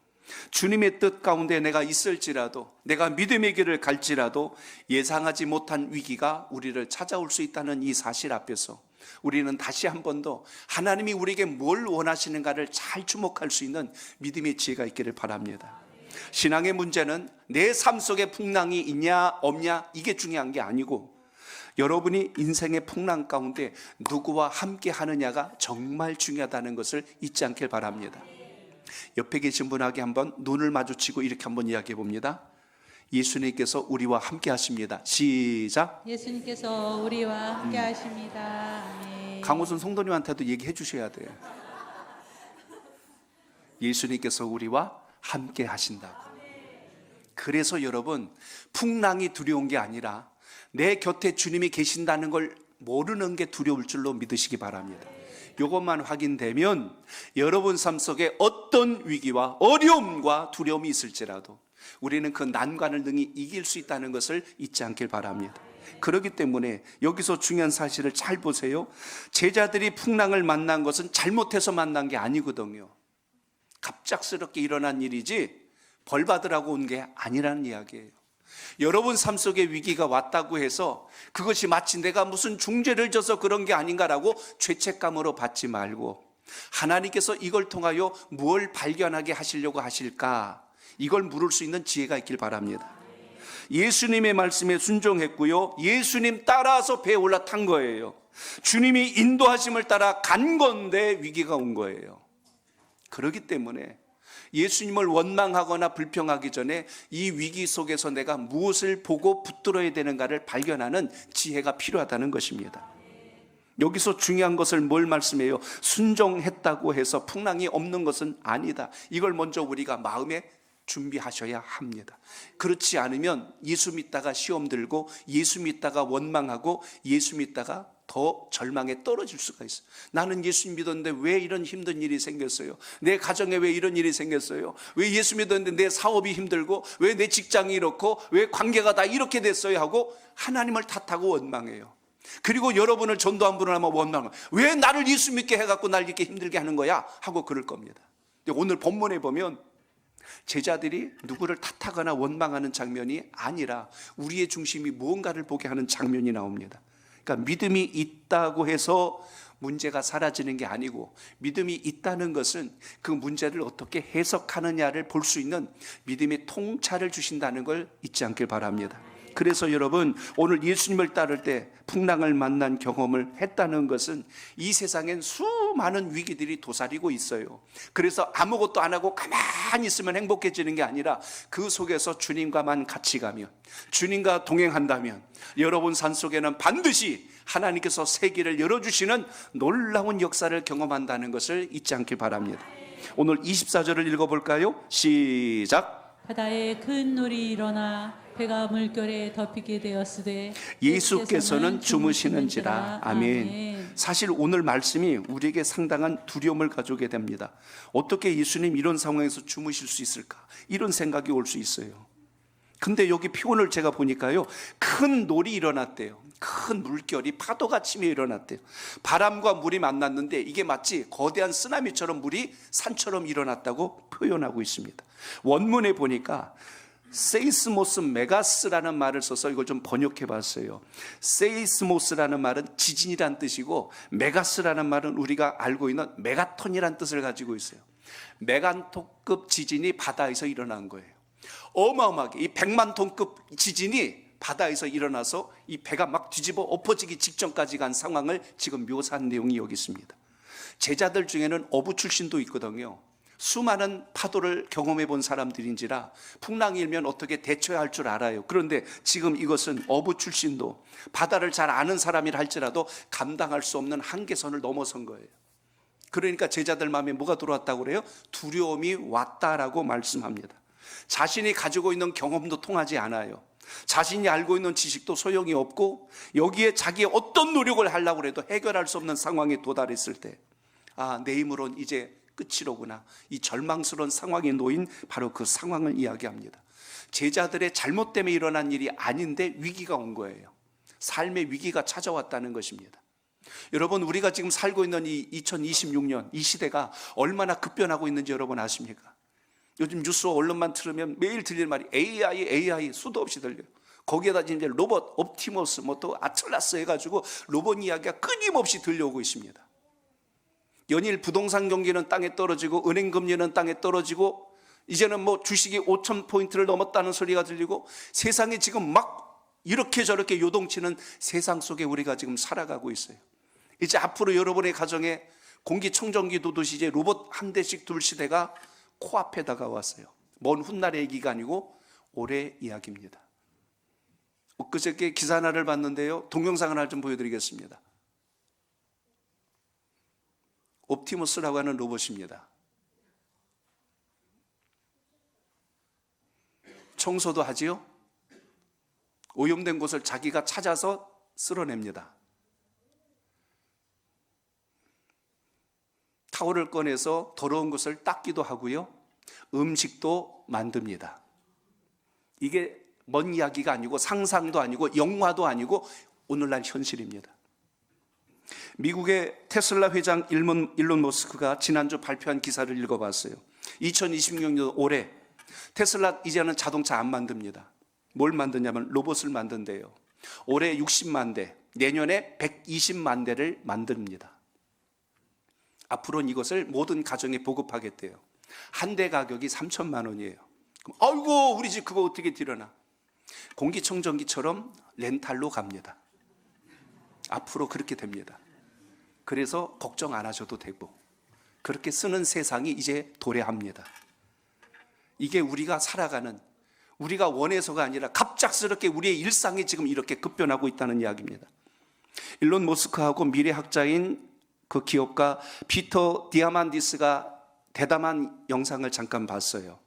주님의 뜻 가운데 내가 있을지라도, 내가 믿음의 길을 갈지라도 예상하지 못한 위기가 우리를 찾아올 수 있다는 이 사실 앞에서 우리는 다시 한 번 더 하나님이 우리에게 뭘 원하시는가를 잘 주목할 수 있는 믿음의 지혜가 있기를 바랍니다. 신앙의 문제는 내 삶 속에 풍랑이 있냐 없냐 이게 중요한 게 아니고 여러분이 인생의 풍랑 가운데 누구와 함께 하느냐가 정말 중요하다는 것을 잊지 않길 바랍니다. 옆에 계신 분에게 한번 눈을 마주치고 이렇게 한번 이야기해 봅니다. 예수님께서 우리와 함께 하십니다. 시작. 예수님께서 우리와 함께 하십니다. 아멘. 강호순 성도님한테도 얘기해 주셔야 돼요. 예수님께서 우리와 함께 하신다고. 그래서 여러분, 풍랑이 두려운 게 아니라 내 곁에 주님이 계신다는 걸 모르는 게 두려울 줄로 믿으시기 바랍니다. 이것만 확인되면 여러분 삶 속에 어떤 위기와 어려움과 두려움이 있을지라도 우리는 그 난관을 능히 이길 수 있다는 것을 잊지 않길 바랍니다. 그렇기 때문에 여기서 중요한 사실을 잘 보세요. 제자들이 풍랑을 만난 것은 잘못해서 만난 게 아니거든요. 갑작스럽게 일어난 일이지 벌 받으라고 온 게 아니라는 이야기예요. 여러분 삶 속에 위기가 왔다고 해서 그것이 마치 내가 무슨 중죄를 져서 그런 게 아닌가라고 죄책감으로 받지 말고 하나님께서 이걸 통하여 무엇을 발견하게 하시려고 하실까, 이걸 물을 수 있는 지혜가 있길 바랍니다. 예수님의 말씀에 순종했고요, 예수님 따라서 배에 올라탄 거예요. 주님이 인도하심을 따라 간 건데 위기가 온 거예요. 그렇기 때문에 예수님을 원망하거나 불평하기 전에 이 위기 속에서 내가 무엇을 보고 붙들어야 되는가를 발견하는 지혜가 필요하다는 것입니다. 여기서 중요한 것을 뭘 말씀해요? 순종했다고 해서 풍랑이 없는 것은 아니다. 이걸 먼저 우리가 마음에 준비하셔야 합니다. 그렇지 않으면 예수 믿다가 시험 들고 예수 믿다가 원망하고 예수 믿다가 더 절망에 떨어질 수가 있어요. 나는 예수 믿었는데 왜 이런 힘든 일이 생겼어요? 내 가정에 왜 이런 일이 생겼어요? 왜 예수 믿었는데 내 사업이 힘들고 왜 내 직장이 이렇고 왜 관계가 다 이렇게 됐어요? 하고 하나님을 탓하고 원망해요. 그리고 여러분을 전도한 분을 하면 원망해요. 왜 나를 예수 믿게 해갖고 날 이렇게 힘들게 하는 거야? 하고 그럴 겁니다. 오늘 본문에 보면 제자들이 누구를 탓하거나 원망하는 장면이 아니라 우리의 중심이 무언가를 보게 하는 장면이 나옵니다. 그러니까 믿음이 있다고 해서 문제가 사라지는 게 아니고 믿음이 있다는 것은 그 문제를 어떻게 해석하느냐를 볼 수 있는 믿음의 통찰을 주신다는 걸 잊지 않길 바랍니다. 그래서 여러분, 오늘 예수님을 따를 때 풍랑을 만난 경험을 했다는 것은 이 세상엔 수많은 위기들이 도사리고 있어요. 그래서 아무것도 안 하고 가만히 있으면 행복해지는 게 아니라 그 속에서 주님과만 같이 가면, 주님과 동행한다면 여러분 산 속에는 반드시 하나님께서 새 길을 열어주시는 놀라운 역사를 경험한다는 것을 잊지 않길 바랍니다. 오늘 24절을 읽어볼까요? 시작. 바다에 큰 놀이 일어나 배가 물결에 덮이게 되었으되 예수께서는 주무시는지라. 아멘. 사실 오늘 말씀이 우리에게 상당한 두려움을 가져오게 됩니다. 어떻게 예수님 이런 상황에서 주무실 수 있을까? 이런 생각이 올 수 있어요. 근데 여기 표현을 제가 보니까요, 큰 놀이 일어났대요. 큰 물결이 파도가 치며 일어났대요. 바람과 물이 만났는데 이게 마치 거대한 쓰나미처럼 물이 산처럼 일어났다고 표현하고 있습니다. 원문에 보니까 세이스모스 메가스라는 말을 써서 이걸 좀 번역해 봤어요. 세이스모스라는 말은 지진이란 뜻이고, 메가스라는 말은 우리가 알고 있는 메가톤이란 뜻을 가지고 있어요. 메가톤급 지진이 바다에서 일어난 거예요. 어마어마하게 이 100만 톤급 지진이 바다에서 일어나서 이 배가 막 뒤집어 엎어지기 직전까지 간 상황을 지금 묘사한 내용이 여기 있습니다. 제자들 중에는 어부 출신도 있거든요. 수많은 파도를 경험해 본 사람들인지라 풍랑이 일면 어떻게 대처해야 할 줄 알아요. 그런데 지금 이것은 어부 출신도 바다를 잘 아는 사람이라 할지라도 감당할 수 없는 한계선을 넘어선 거예요. 그러니까 제자들 마음에 뭐가 들어왔다고 그래요? 두려움이 왔다라고 말씀합니다. 자신이 가지고 있는 경험도 통하지 않아요. 자신이 알고 있는 지식도 소용이 없고, 여기에 자기의 어떤 노력을 하려고 해도 해결할 수 없는 상황에 도달했을 때, 아, 내 힘으로는 이제 끝이로구나, 이 절망스러운 상황에 놓인 바로 그 상황을 이야기합니다. 제자들의 잘못 때문에 일어난 일이 아닌데 위기가 온 거예요. 삶의 위기가 찾아왔다는 것입니다. 여러분, 우리가 지금 살고 있는 이 2026년 이 시대가 얼마나 급변하고 있는지 여러분 아십니까? 요즘 뉴스 언론만 틀으면 매일 들리는 말이 AI 수도 없이 들려요. 거기에다 이제 로봇, 옵티머스, 뭐 또 아틀라스 해가지고 로봇 이야기가 끊임없이 들려오고 있습니다. 연일 부동산 경기는 땅에 떨어지고, 은행 금리는 땅에 떨어지고, 이제는 뭐 주식이 5,000포인트를 넘었다는 소리가 들리고, 세상이 지금 막 이렇게 저렇게 요동치는 세상 속에 우리가 지금 살아가고 있어요. 이제 앞으로 여러분의 가정에 공기청정기 두듯이 이제 로봇 한 대씩 둘 시대가 코앞에 다가왔어요. 먼 훗날의 얘기가 아니고 올해 이야기입니다. 엊그저께 기사 하나를 봤는데요, 동영상 하나를 좀 보여드리겠습니다. 옵티머스라고 하는 로봇입니다. 청소도 하지요. 오염된 곳을 자기가 찾아서 쓸어냅니다. 타월을 꺼내서 더러운 것을 닦기도 하고요, 음식도 만듭니다. 이게 먼 이야기가 아니고 상상도 아니고 영화도 아니고 오늘날 현실입니다. 미국의 테슬라 회장 일론 머스크가 지난주 발표한 기사를 읽어봤어요. 2026년 올해 테슬라 이제는 자동차 안 만듭니다. 뭘 만드냐면 로봇을 만든대요. 올해 60만 대, 내년에 120만 대를 만듭니다. 앞으로는 이것을 모든 가정에 보급하겠대요. 한 대 가격이 3천만 원이에요. 그럼 아이고 우리 집 그거 어떻게 들여놔? 공기청정기처럼 렌탈로 갑니다. 앞으로 그렇게 됩니다. 그래서 걱정 안 하셔도 되고, 그렇게 쓰는 세상이 이제 도래합니다. 이게 우리가 살아가는, 우리가 원해서가 아니라 갑작스럽게 우리의 일상이 지금 이렇게 급변하고 있다는 이야기입니다. 일론 머스크하고 미래학자인 그 기업가 피터 디아만디스가 대담한 영상을 잠깐 봤어요.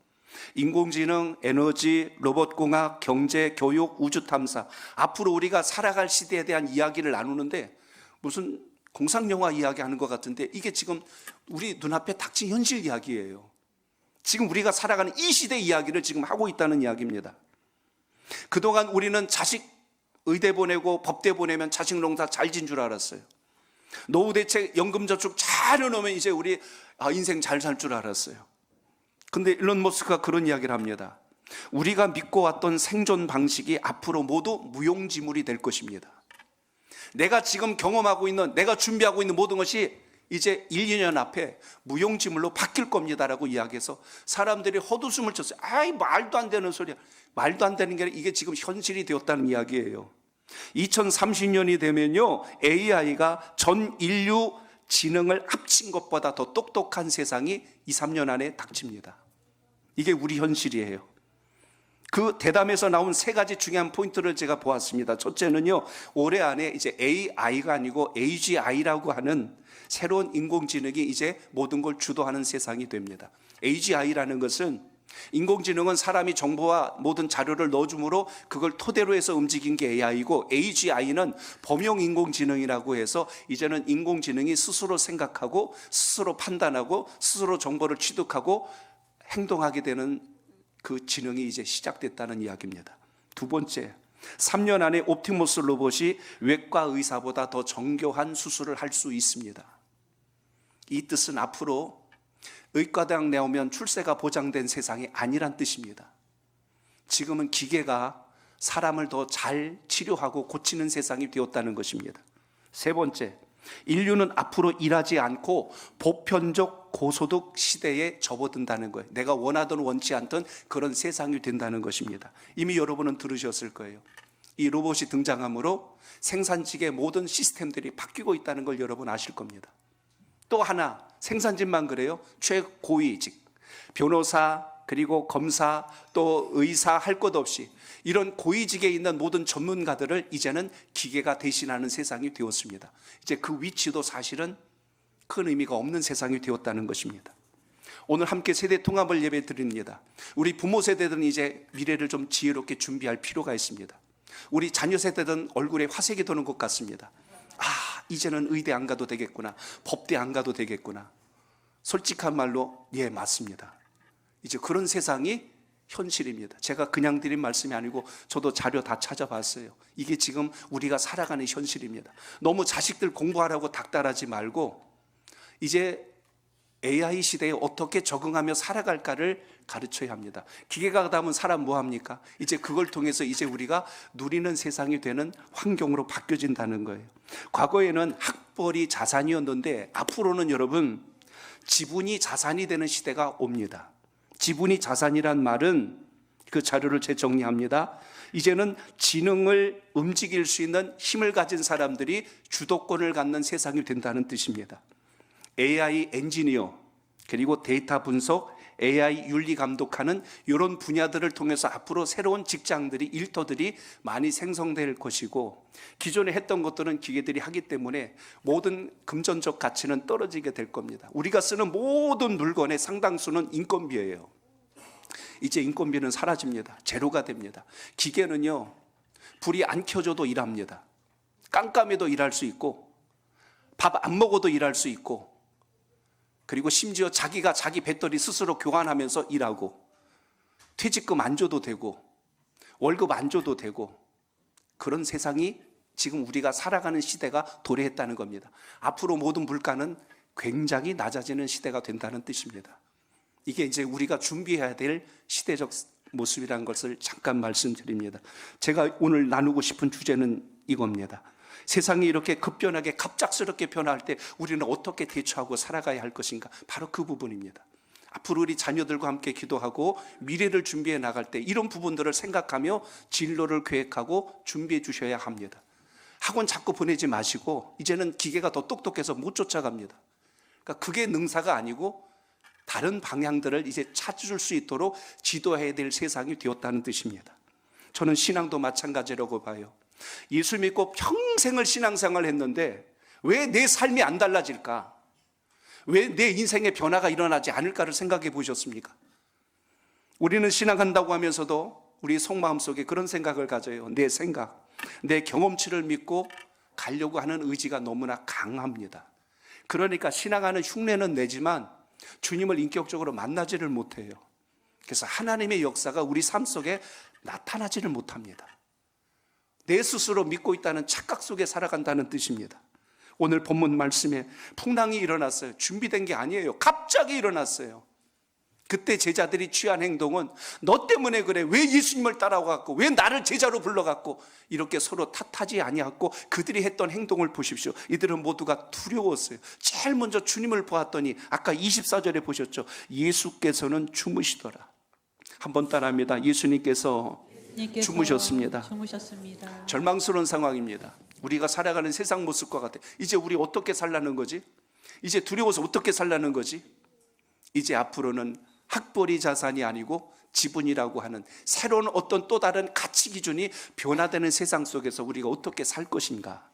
인공지능, 에너지, 로봇공학, 경제, 교육, 우주탐사, 앞으로 우리가 살아갈 시대에 대한 이야기를 나누는데 무슨 공상영화 이야기하는 것 같은데, 이게 지금 우리 눈앞에 닥친 현실 이야기예요. 지금 우리가 살아가는 이 시대 이야기를 지금 하고 있다는 이야기입니다. 그동안 우리는 자식 의대 보내고 법대 보내면 자식 농사 잘 진 줄 알았어요. 노후 대책 연금저축 잘 해놓으면 이제 우리 인생 잘 살 줄 알았어요. 근데 일론 머스크가 그런 이야기를 합니다. 우리가 믿고 왔던 생존 방식이 앞으로 모두 무용지물이 될 것입니다. 내가 지금 경험하고 있는, 내가 준비하고 있는 모든 것이 이제 1, 2년 앞에 무용지물로 바뀔 겁니다라고 이야기해서 사람들이 헛웃음을 쳤어요. 아이, 말도 안 되는 소리야. 말도 안 되는 게 아니라 이게 지금 현실이 되었다는 이야기예요. 2030년이 되면요, AI가 전 인류 지능을 합친 것보다 더 똑똑한 세상이 2, 3년 안에 닥칩니다. 이게 우리 현실이에요. 그 대담에서 나온 세 가지 중요한 포인트를 제가 보았습니다. 첫째는요, 올해 안에 이제 AI가 아니고 AGI라고 하는 새로운 인공지능이 이제 모든 걸 주도하는 세상이 됩니다. AGI라는 것은 인공지능은 사람이 정보와 모든 자료를 넣어줌으로 그걸 토대로 해서 움직인 게 AI고, AGI는 범용 인공지능이라고 해서 이제는 인공지능이 스스로 생각하고 스스로 판단하고 스스로 정보를 취득하고 행동하게 되는 그 지능이 이제 시작됐다는 이야기입니다. 두 번째, 3년 안에 옵티머스 로봇이 외과 의사보다 더 정교한 수술을 할 수 있습니다. 이 뜻은 앞으로 의과대학 나오면 출세가 보장된 세상이 아니란 뜻입니다. 지금은 기계가 사람을 더 잘 치료하고 고치는 세상이 되었다는 것입니다. 세 번째, 인류는 앞으로 일하지 않고 보편적 고소득 시대에 접어든다는 거예요. 내가 원하든 원치 않든 그런 세상이 된다는 것입니다. 이미 여러분은 들으셨을 거예요. 이 로봇이 등장함으로 생산직의 모든 시스템들이 바뀌고 있다는 걸 여러분 아실 겁니다. 또 하나, 생산직만 그래요. 최고위직, 변호사, 그리고 검사, 또 의사 할 것 없이 이런 고위직에 있는 모든 전문가들을 이제는 기계가 대신하는 세상이 되었습니다. 이제 그 위치도 사실은 큰 의미가 없는 세상이 되었다는 것입니다. 오늘 함께 세대 통합을 예배 드립니다. 우리 부모 세대들은 이제 미래를 좀 지혜롭게 준비할 필요가 있습니다. 우리 자녀 세대들은 얼굴에 화색이 도는 것 같습니다. 이제는 의대 안 가도 되겠구나, 법대 안 가도 되겠구나. 솔직한 말로 예, 맞습니다. 이제 그런 세상이 현실입니다. 제가 그냥 드린 말씀이 아니고 저도 자료 다 찾아봤어요. 이게 지금 우리가 살아가는 현실입니다. 너무 자식들 공부하라고 닥달하지 말고 이제 AI 시대에 어떻게 적응하며 살아갈까를 가르쳐야 합니다. 기계가 가다 보면 사람 뭐 합니까? 이제 그걸 통해서 이제 우리가 누리는 세상이 되는 환경으로 바뀌어진다는 거예요. 과거에는 학벌이 자산이었는데 앞으로는 여러분 지분이 자산이 되는 시대가 옵니다. 지분이 자산이란 말은 그 자료를 재정리합니다. 이제는 지능을 움직일 수 있는 힘을 가진 사람들이 주도권을 갖는 세상이 된다는 뜻입니다. AI 엔지니어, 그리고 데이터 분석, AI 윤리 감독하는 이런 분야들을 통해서 앞으로 새로운 직장들이, 일터들이 많이 생성될 것이고, 기존에 했던 것들은 기계들이 하기 때문에 모든 금전적 가치는 떨어지게 될 겁니다. 우리가 쓰는 모든 물건의 상당수는 인건비예요. 이제 인건비는 사라집니다. 제로가 됩니다. 기계는요, 불이 안 켜져도 일합니다. 깜깜해도 일할 수 있고, 밥 안 먹어도 일할 수 있고, 그리고 심지어 자기가 자기 배터리 스스로 교환하면서 일하고, 퇴직금 안 줘도 되고, 월급 안 줘도 되고, 그런 세상이 지금 우리가 살아가는 시대가 도래했다는 겁니다. 앞으로 모든 물가는 굉장히 낮아지는 시대가 된다는 뜻입니다. 이게 이제 우리가 준비해야 될 시대적 모습이라는 것을 잠깐 말씀드립니다. 제가 오늘 나누고 싶은 주제는 이겁니다. 세상이 이렇게 급변하게 갑작스럽게 변화할 때 우리는 어떻게 대처하고 살아가야 할 것인가? 바로 그 부분입니다. 앞으로 우리 자녀들과 함께 기도하고 미래를 준비해 나갈 때 이런 부분들을 생각하며 진로를 계획하고 준비해 주셔야 합니다. 학원 자꾸 보내지 마시고 이제는 기계가 더 똑똑해서 못 쫓아갑니다. 그러니까 그게 능사가 아니고 다른 방향들을 이제 찾을 수 있도록 지도해야 될 세상이 되었다는 뜻입니다. 저는 신앙도 마찬가지라고 봐요. 예수 믿고 평생을 신앙생활을 했는데 왜 내 삶이 안 달라질까? 왜 내 인생에 변화가 일어나지 않을까를 생각해 보셨습니까? 우리는 신앙한다고 하면서도 우리 속마음 속에 그런 생각을 가져요. 내 생각, 내 경험치를 믿고 가려고 하는 의지가 너무나 강합니다. 그러니까 신앙하는 흉내는 내지만 주님을 인격적으로 만나지를 못해요. 그래서 하나님의 역사가 우리 삶 속에 나타나지를 못합니다. 내 스스로 믿고 있다는 착각 속에 살아간다는 뜻입니다. 오늘 본문 말씀에 풍랑이 일어났어요. 준비된 게 아니에요. 갑자기 일어났어요. 그때 제자들이 취한 행동은 너 때문에 그래, 왜 예수님을 따라와갖고 왜 나를 제자로 불러갖고 이렇게 서로 탓하지 아니하고 그들이 했던 행동을 보십시오. 이들은 모두가 두려웠어요. 제일 먼저 주님을 보았더니 아까 24절에 보셨죠. 예수께서는 주무시더라. 한번 따라합니다. 예수님께서 주무셨습니다. 절망스러운 상황입니다. 우리가 살아가는 세상 모습과 같아요. 이제 우리 어떻게 살라는 거지? 이제 두려워서 어떻게 살라는 거지? 이제 앞으로는 학벌이 자산이 아니고 지분이라고 하는 새로운 어떤 또 다른 가치 기준이 변화되는 세상 속에서 우리가 어떻게 살 것인가?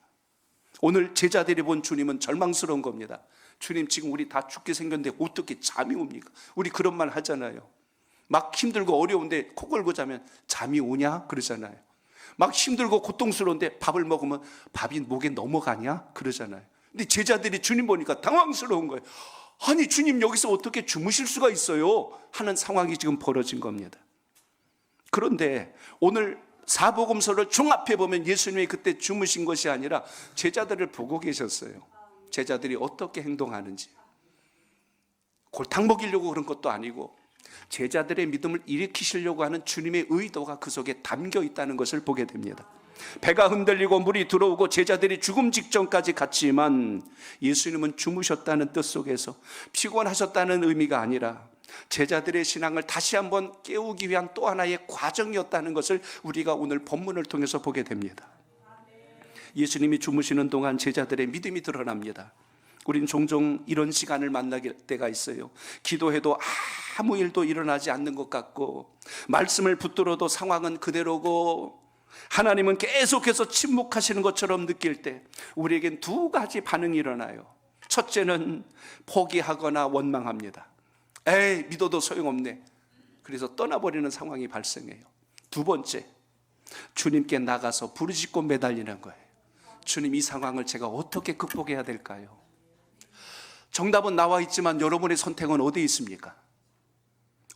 오늘 제자들이 본 주님은 절망스러운 겁니다. 주님, 지금 우리 다 죽게 생겼는데 어떻게 잠이 옵니까? 우리 그런 말 하잖아요. 막 힘들고 어려운데 코 골고 자면 잠이 오냐? 그러잖아요. 막 힘들고 고통스러운데 밥을 먹으면 밥이 목에 넘어가냐? 그러잖아요. 근데 제자들이 주님 보니까 당황스러운 거예요. 아니 주님 여기서 어떻게 주무실 수가 있어요? 하는 상황이 지금 벌어진 겁니다. 그런데 오늘 사복음서를 종합해 보면 예수님이 그때 주무신 것이 아니라 제자들을 보고 계셨어요. 제자들이 어떻게 행동하는지. 골탕 먹이려고 그런 것도 아니고 제자들의 믿음을 일으키시려고 하는 주님의 의도가 그 속에 담겨 있다는 것을 보게 됩니다. 배가 흔들리고 물이 들어오고 제자들이 죽음 직전까지 갔지만 예수님은 주무셨다는 뜻 속에서 피곤하셨다는 의미가 아니라 제자들의 신앙을 다시 한번 깨우기 위한 또 하나의 과정이었다는 것을 우리가 오늘 본문을 통해서 보게 됩니다. 예수님이 주무시는 동안 제자들의 믿음이 드러납니다. 우린 종종 이런 시간을 만나게 때가 있어요. 기도해도 아무 일도 일어나지 않는 것 같고 말씀을 붙들어도 상황은 그대로고 하나님은 계속해서 침묵하시는 것처럼 느낄 때 우리에겐 두 가지 반응이 일어나요. 첫째는 포기하거나 원망합니다. 에이 믿어도 소용없네. 그래서 떠나버리는 상황이 발생해요. 두 번째, 주님께 나가서 부르짖고 매달리는 거예요. 주님 이 상황을 제가 어떻게 극복해야 될까요? 정답은 나와 있지만 여러분의 선택은 어디에 있습니까?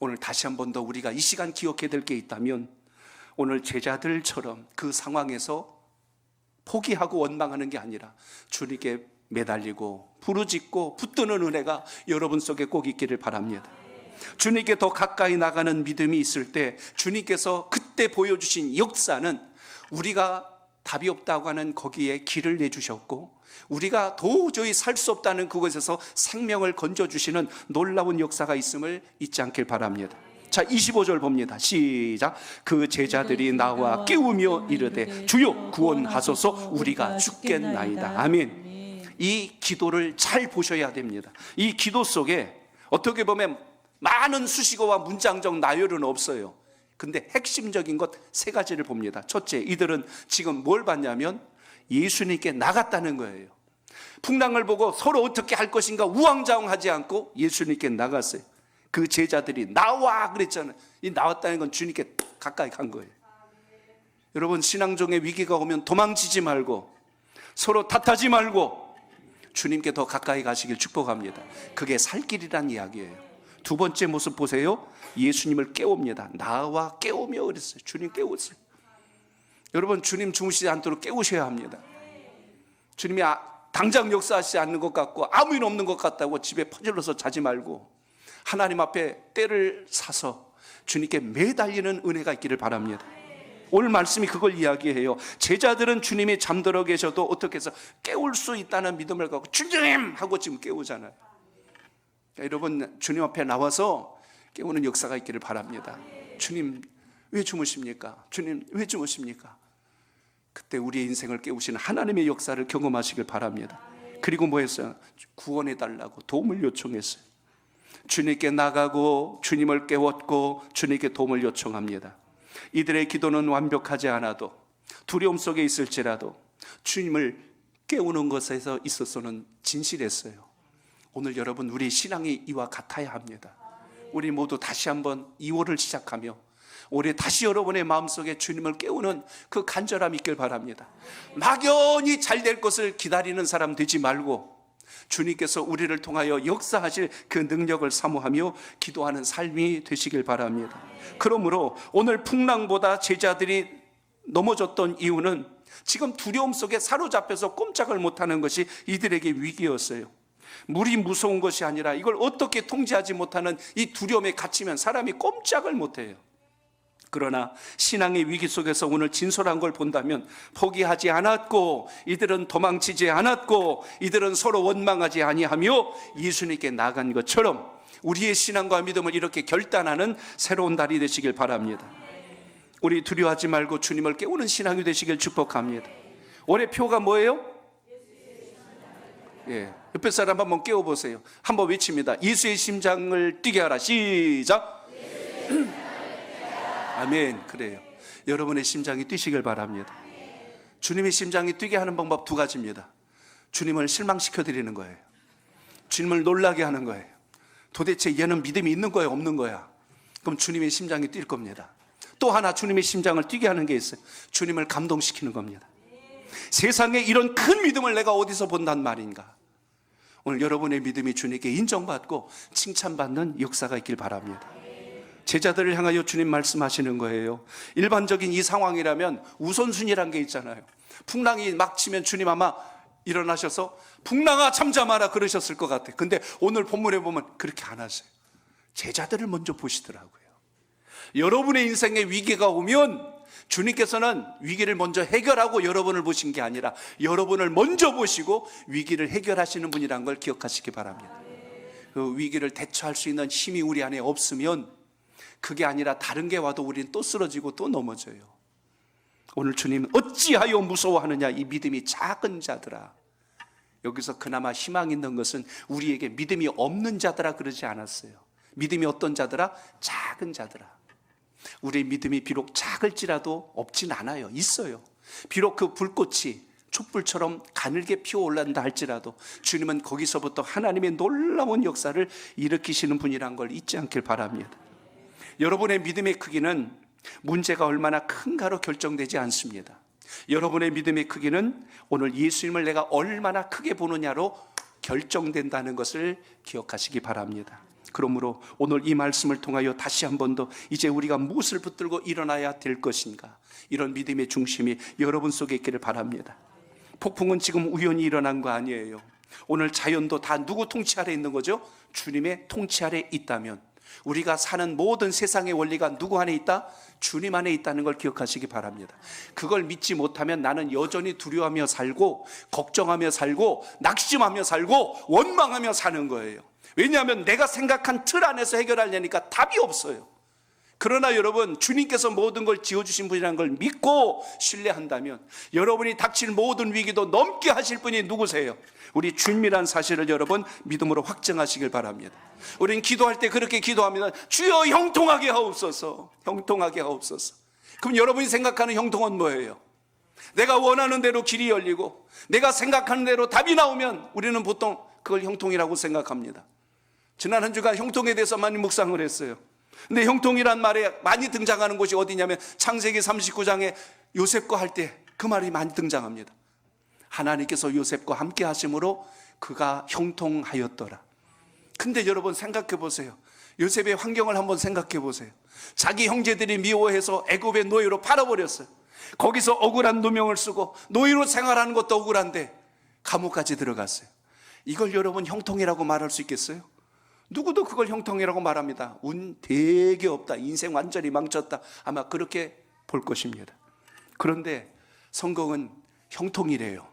오늘 다시 한 번 더 우리가 이 시간 기억해야 될 게 있다면 오늘 제자들처럼 그 상황에서 포기하고 원망하는 게 아니라 주님께 매달리고 부르짖고 붙드는 은혜가 여러분 속에 꼭 있기를 바랍니다. 주님께 더 가까이 나가는 믿음이 있을 때 주님께서 그때 보여주신 역사는 우리가 답이 없다고 하는 거기에 길을 내주셨고 우리가 도저히 살 수 없다는 그곳에서 생명을 건져주시는 놀라운 역사가 있음을 잊지 않길 바랍니다. 자, 25절 봅니다. 시작. 그 제자들이 나와 깨우며 이르되 주여 구원하소서 우리가 죽겠나이다. 아멘. 이 기도를 잘 보셔야 됩니다. 이 기도 속에 어떻게 보면 많은 수식어와 문장적 나열은 없어요. 근데 핵심적인 것 세 가지를 봅니다. 첫째, 이들은 지금 뭘 봤냐면 예수님께 나갔다는 거예요. 풍랑을 보고 서로 어떻게 할 것인가 우왕좌왕하지 않고 예수님께 나갔어요. 그 제자들이 나와 그랬잖아요. 이 나왔다는 건 주님께 가까이 간 거예요. 여러분 신앙적인 위기가 오면 도망치지 말고 서로 탓하지 말고 주님께 더 가까이 가시길 축복합니다. 그게 살 길이란 이야기예요. 두 번째 모습 보세요. 예수님을 깨웁니다. 나와 깨우며 그랬어요. 주님 깨웠어요. 여러분 주님 주무시지 않도록 깨우셔야 합니다. 주님이 당장 역사하시지 않는 것 같고 아무 일 없는 것 같다고 집에 퍼질러서 자지 말고 하나님 앞에 때를 사서 주님께 매달리는 은혜가 있기를 바랍니다. 오늘 말씀이 그걸 이야기해요. 제자들은 주님이 잠들어 계셔도 어떻게 해서 깨울 수 있다는 믿음을 갖고 주님 하고 지금 깨우잖아요. 그러니까 여러분 주님 앞에 나와서 깨우는 역사가 있기를 바랍니다. 주님 왜 주무십니까? 주님 왜 주무십니까? 그때 우리의 인생을 깨우시는 하나님의 역사를 경험하시길 바랍니다. 그리고 뭐 했어요? 구원해 달라고 도움을 요청했어요. 주님께 나가고 주님을 깨웠고 주님께 도움을 요청합니다. 이들의 기도는 완벽하지 않아도 두려움 속에 있을지라도 주님을 깨우는 것에서 있어서는 진실했어요. 오늘 여러분 우리 신앙이 이와 같아야 합니다. 우리 모두 다시 한번 2월을 시작하며 올해 다시 여러분의 마음속에 주님을 깨우는 그 간절함이 있길 바랍니다. 막연히 잘 될 것을 기다리는 사람 되지 말고 주님께서 우리를 통하여 역사하실 그 능력을 사모하며 기도하는 삶이 되시길 바랍니다. 그러므로 오늘 풍랑보다 제자들이 넘어졌던 이유는 지금 두려움 속에 사로잡혀서 꼼짝을 못하는 것이 이들에게 위기였어요. 물이 무서운 것이 아니라 이걸 어떻게 통제하지 못하는 이 두려움에 갇히면 사람이 꼼짝을 못해요. 그러나 신앙의 위기 속에서 오늘 진솔한 걸 본다면 포기하지 않았고 이들은 도망치지 않았고 이들은 서로 원망하지 아니하며 예수님께 나간 것처럼 우리의 신앙과 믿음을 이렇게 결단하는 새로운 날이 되시길 바랍니다. 우리 두려워하지 말고 주님을 깨우는 신앙이 되시길 축복합니다. 올해 표가 뭐예요? 예, 옆에 사람 한번 깨워보세요. 한번 외칩니다. 예수의 심장을 뛰게 하라. 시작. 아멘. 그래요. 여러분의 심장이 뛰시길 바랍니다. 주님의 심장이 뛰게 하는 방법 두 가지입니다. 주님을 실망시켜 드리는 거예요. 주님을 놀라게 하는 거예요. 도대체 얘는 믿음이 있는 거야 없는 거야? 그럼 주님의 심장이 뛸 겁니다. 또 하나 주님의 심장을 뛰게 하는 게 있어요. 주님을 감동시키는 겁니다. 세상에 이런 큰 믿음을 내가 어디서 본단 말인가. 오늘 여러분의 믿음이 주님께 인정받고 칭찬받는 역사가 있길 바랍니다. 제자들을 향하여 주님 말씀하시는 거예요. 일반적인 이 상황이라면 우선순위란 게 있잖아요. 풍랑이 막 치면 주님 아마 일어나셔서 풍랑아 잠잠하라 그러셨을 것 같아요. 근데 오늘 본문에 보면 그렇게 안 하세요. 제자들을 먼저 보시더라고요. 여러분의 인생에 위기가 오면 주님께서는 위기를 먼저 해결하고 여러분을 보신 게 아니라 여러분을 먼저 보시고 위기를 해결하시는 분이라는 걸 기억하시기 바랍니다. 그 위기를 대처할 수 있는 힘이 우리 안에 없으면 그게 아니라 다른 게 와도 우리는 또 쓰러지고 또 넘어져요. 오늘 주님은 어찌하여 무서워하느냐 이 믿음이 작은 자들아. 여기서 그나마 희망 있는 것은 우리에게 믿음이 없는 자들아 그러지 않았어요. 믿음이 어떤 자들아? 작은 자들아. 우리의 믿음이 비록 작을지라도 없진 않아요. 있어요. 비록 그 불꽃이 촛불처럼 가늘게 피어올란다 할지라도 주님은 거기서부터 하나님의 놀라운 역사를 일으키시는 분이란 걸 잊지 않길 바랍니다. 여러분의 믿음의 크기는 문제가 얼마나 큰가로 결정되지 않습니다. 여러분의 믿음의 크기는 오늘 예수님을 내가 얼마나 크게 보느냐로 결정된다는 것을 기억하시기 바랍니다. 그러므로 오늘 이 말씀을 통하여 다시 한 번 더 이제 우리가 무엇을 붙들고 일어나야 될 것인가, 이런 믿음의 중심이 여러분 속에 있기를 바랍니다. 폭풍은 지금 우연히 일어난 거 아니에요. 오늘 자연도 다 누구 통치 아래 있는 거죠? 주님의 통치 아래 있다면 우리가 사는 모든 세상의 원리가 누구 안에 있다? 주님 안에 있다는 걸 기억하시기 바랍니다. 그걸 믿지 못하면 나는 여전히 두려워하며 살고 걱정하며 살고 낙심하며 살고 원망하며 사는 거예요. 왜냐하면 내가 생각한 틀 안에서 해결하려니까 답이 없어요. 그러나 여러분, 주님께서 모든 걸 지어주신 분이라는 걸 믿고 신뢰한다면 여러분이 닥칠 모든 위기도 넘게 하실 분이 누구세요? 우리 주님이란 사실을 여러분 믿음으로 확증하시길 바랍니다. 우리는 기도할 때 그렇게 기도합니다. 주여 형통하게 하옵소서. 형통하게 하옵소서. 그럼 여러분이 생각하는 형통은 뭐예요? 내가 원하는 대로 길이 열리고 내가 생각하는 대로 답이 나오면 우리는 보통 그걸 형통이라고 생각합니다. 지난 한 주간 형통에 대해서 많이 묵상을 했어요. 근데 형통이란 말에 많이 등장하는 곳이 어디냐면 창세기 39장에 요셉과 할 때 그 말이 많이 등장합니다. 하나님께서 요셉과 함께 하심으로 그가 형통하였더라. 근데 여러분 생각해 보세요. 요셉의 환경을 한번 생각해 보세요. 자기 형제들이 미워해서 애굽의 노예로 팔아버렸어요. 거기서 억울한 누명을 쓰고 노예로 생활하는 것도 억울한데 감옥까지 들어갔어요. 이걸 여러분 형통이라고 말할 수 있겠어요? 누구도 그걸 형통이라고 말합니다. 운 되게 없다, 인생 완전히 망쳤다, 아마 그렇게 볼 것입니다. 그런데 성경은 형통이래요.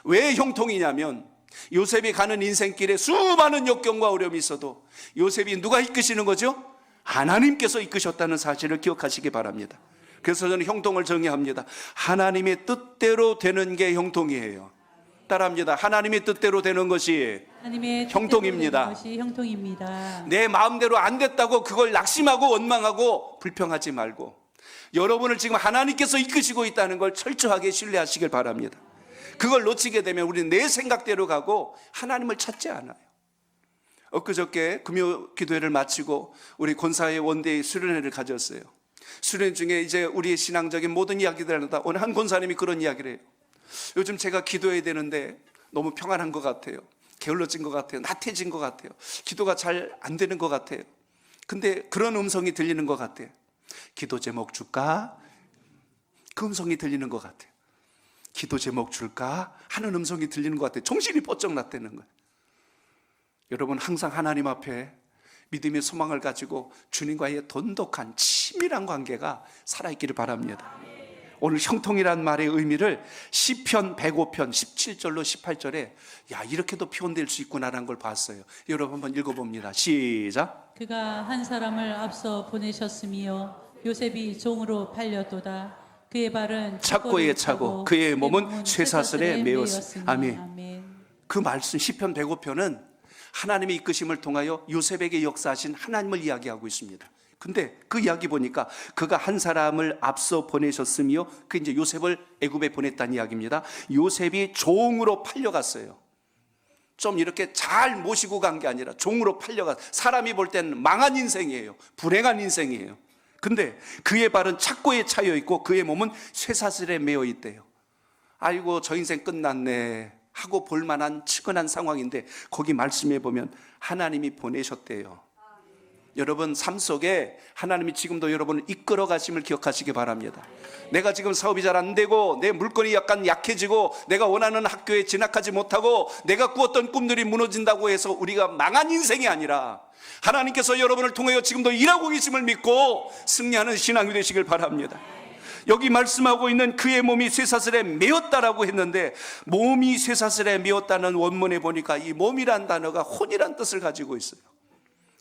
왜 형통이냐면 요셉이 가는 인생길에 수많은 역경과 어려움이 있어도 요셉이 누가 이끄시는 거죠? 하나님께서 이끄셨다는 사실을 기억하시기 바랍니다. 그래서 저는 형통을 정의합니다. 하나님의 뜻대로 되는 게 형통이에요. 따라합니다. 하나님의 뜻대로 되는 것이 하나님의 형통입니다. 것이 형통입니다. 내 마음대로 안 됐다고 그걸 낙심하고 원망하고 불평하지 말고 여러분을 지금 하나님께서 이끄시고 있다는 걸 철저하게 신뢰하시길 바랍니다. 그걸 놓치게 되면 우리는 내 생각대로 가고 하나님을 찾지 않아요. 엊그저께 금요 기도회를 마치고 우리 권사회 원대의 수련회를 가졌어요. 수련 중에 이제 우리의 신앙적인 모든 이야기들을 하다 오늘 한 권사님이 그런 이야기를 해요. 요즘 제가 기도해야 되는데 너무 평안한 것 같아요. 게을러진 것 같아요. 나태해진 것 같아요. 기도가 잘 안 되는 것 같아요. 근데 그런 음성이 들리는 것 같아요. 기도 제목 줄까? 그 음성이 들리는 것 같아요. 기도 제목 줄까? 하는 음성이 들리는 것 같아요. 정신이 번쩍 났다는 거예요. 여러분 항상 하나님 앞에 믿음의 소망을 가지고 주님과의 돈독한 친밀한 관계가 살아있기를 바랍니다. 오늘 형통이란 말의 의미를 시편 105편 17절로 18절에 야 이렇게도 표현될 수 있구나라는 걸 봤어요. 여러분 한번 읽어봅니다. 시작. 그가 한 사람을 앞서 보내셨으며 요셉이 종으로 팔렸도다. 그의 발은 착고에 차고 그의 몸은 쇠사슬에 매였으니. 아멘. 아멘. 그 말씀 시편 105편은 하나님의 이끄심을 통하여 요셉에게 역사하신 하나님을 이야기하고 있습니다. 근데 그 이야기 보니까 그가 한 사람을 앞서 보내셨으며 그 이제 요셉을 애굽에 보냈다는 이야기입니다. 요셉이 종으로 팔려갔어요. 좀 이렇게 잘 모시고 간 게 아니라 종으로 팔려가, 사람이 볼 때는 망한 인생이에요. 불행한 인생이에요. 근데 그의 발은 착고에 차여 있고 그의 몸은 쇠사슬에 매어 있대요. 아이고 저 인생 끝났네 하고 볼 만한 측은한 상황인데 거기 말씀해 보면 하나님이 보내셨대요. 여러분 삶 속에 하나님이 지금도 여러분을 이끌어 가심을 기억하시기 바랍니다. 내가 지금 사업이 잘 안 되고 내 물건이 약간 약해지고 내가 원하는 학교에 진학하지 못하고 내가 꾸었던 꿈들이 무너진다고 해서 우리가 망한 인생이 아니라 하나님께서 여러분을 통하여 지금도 일하고 계심을 믿고 승리하는 신앙이 되시길 바랍니다. 여기 말씀하고 있는 그의 몸이 쇠사슬에 매었다라고 했는데 몸이 쇠사슬에 매었다는 원문에 보니까 이 몸이란 단어가 혼이란 뜻을 가지고 있어요.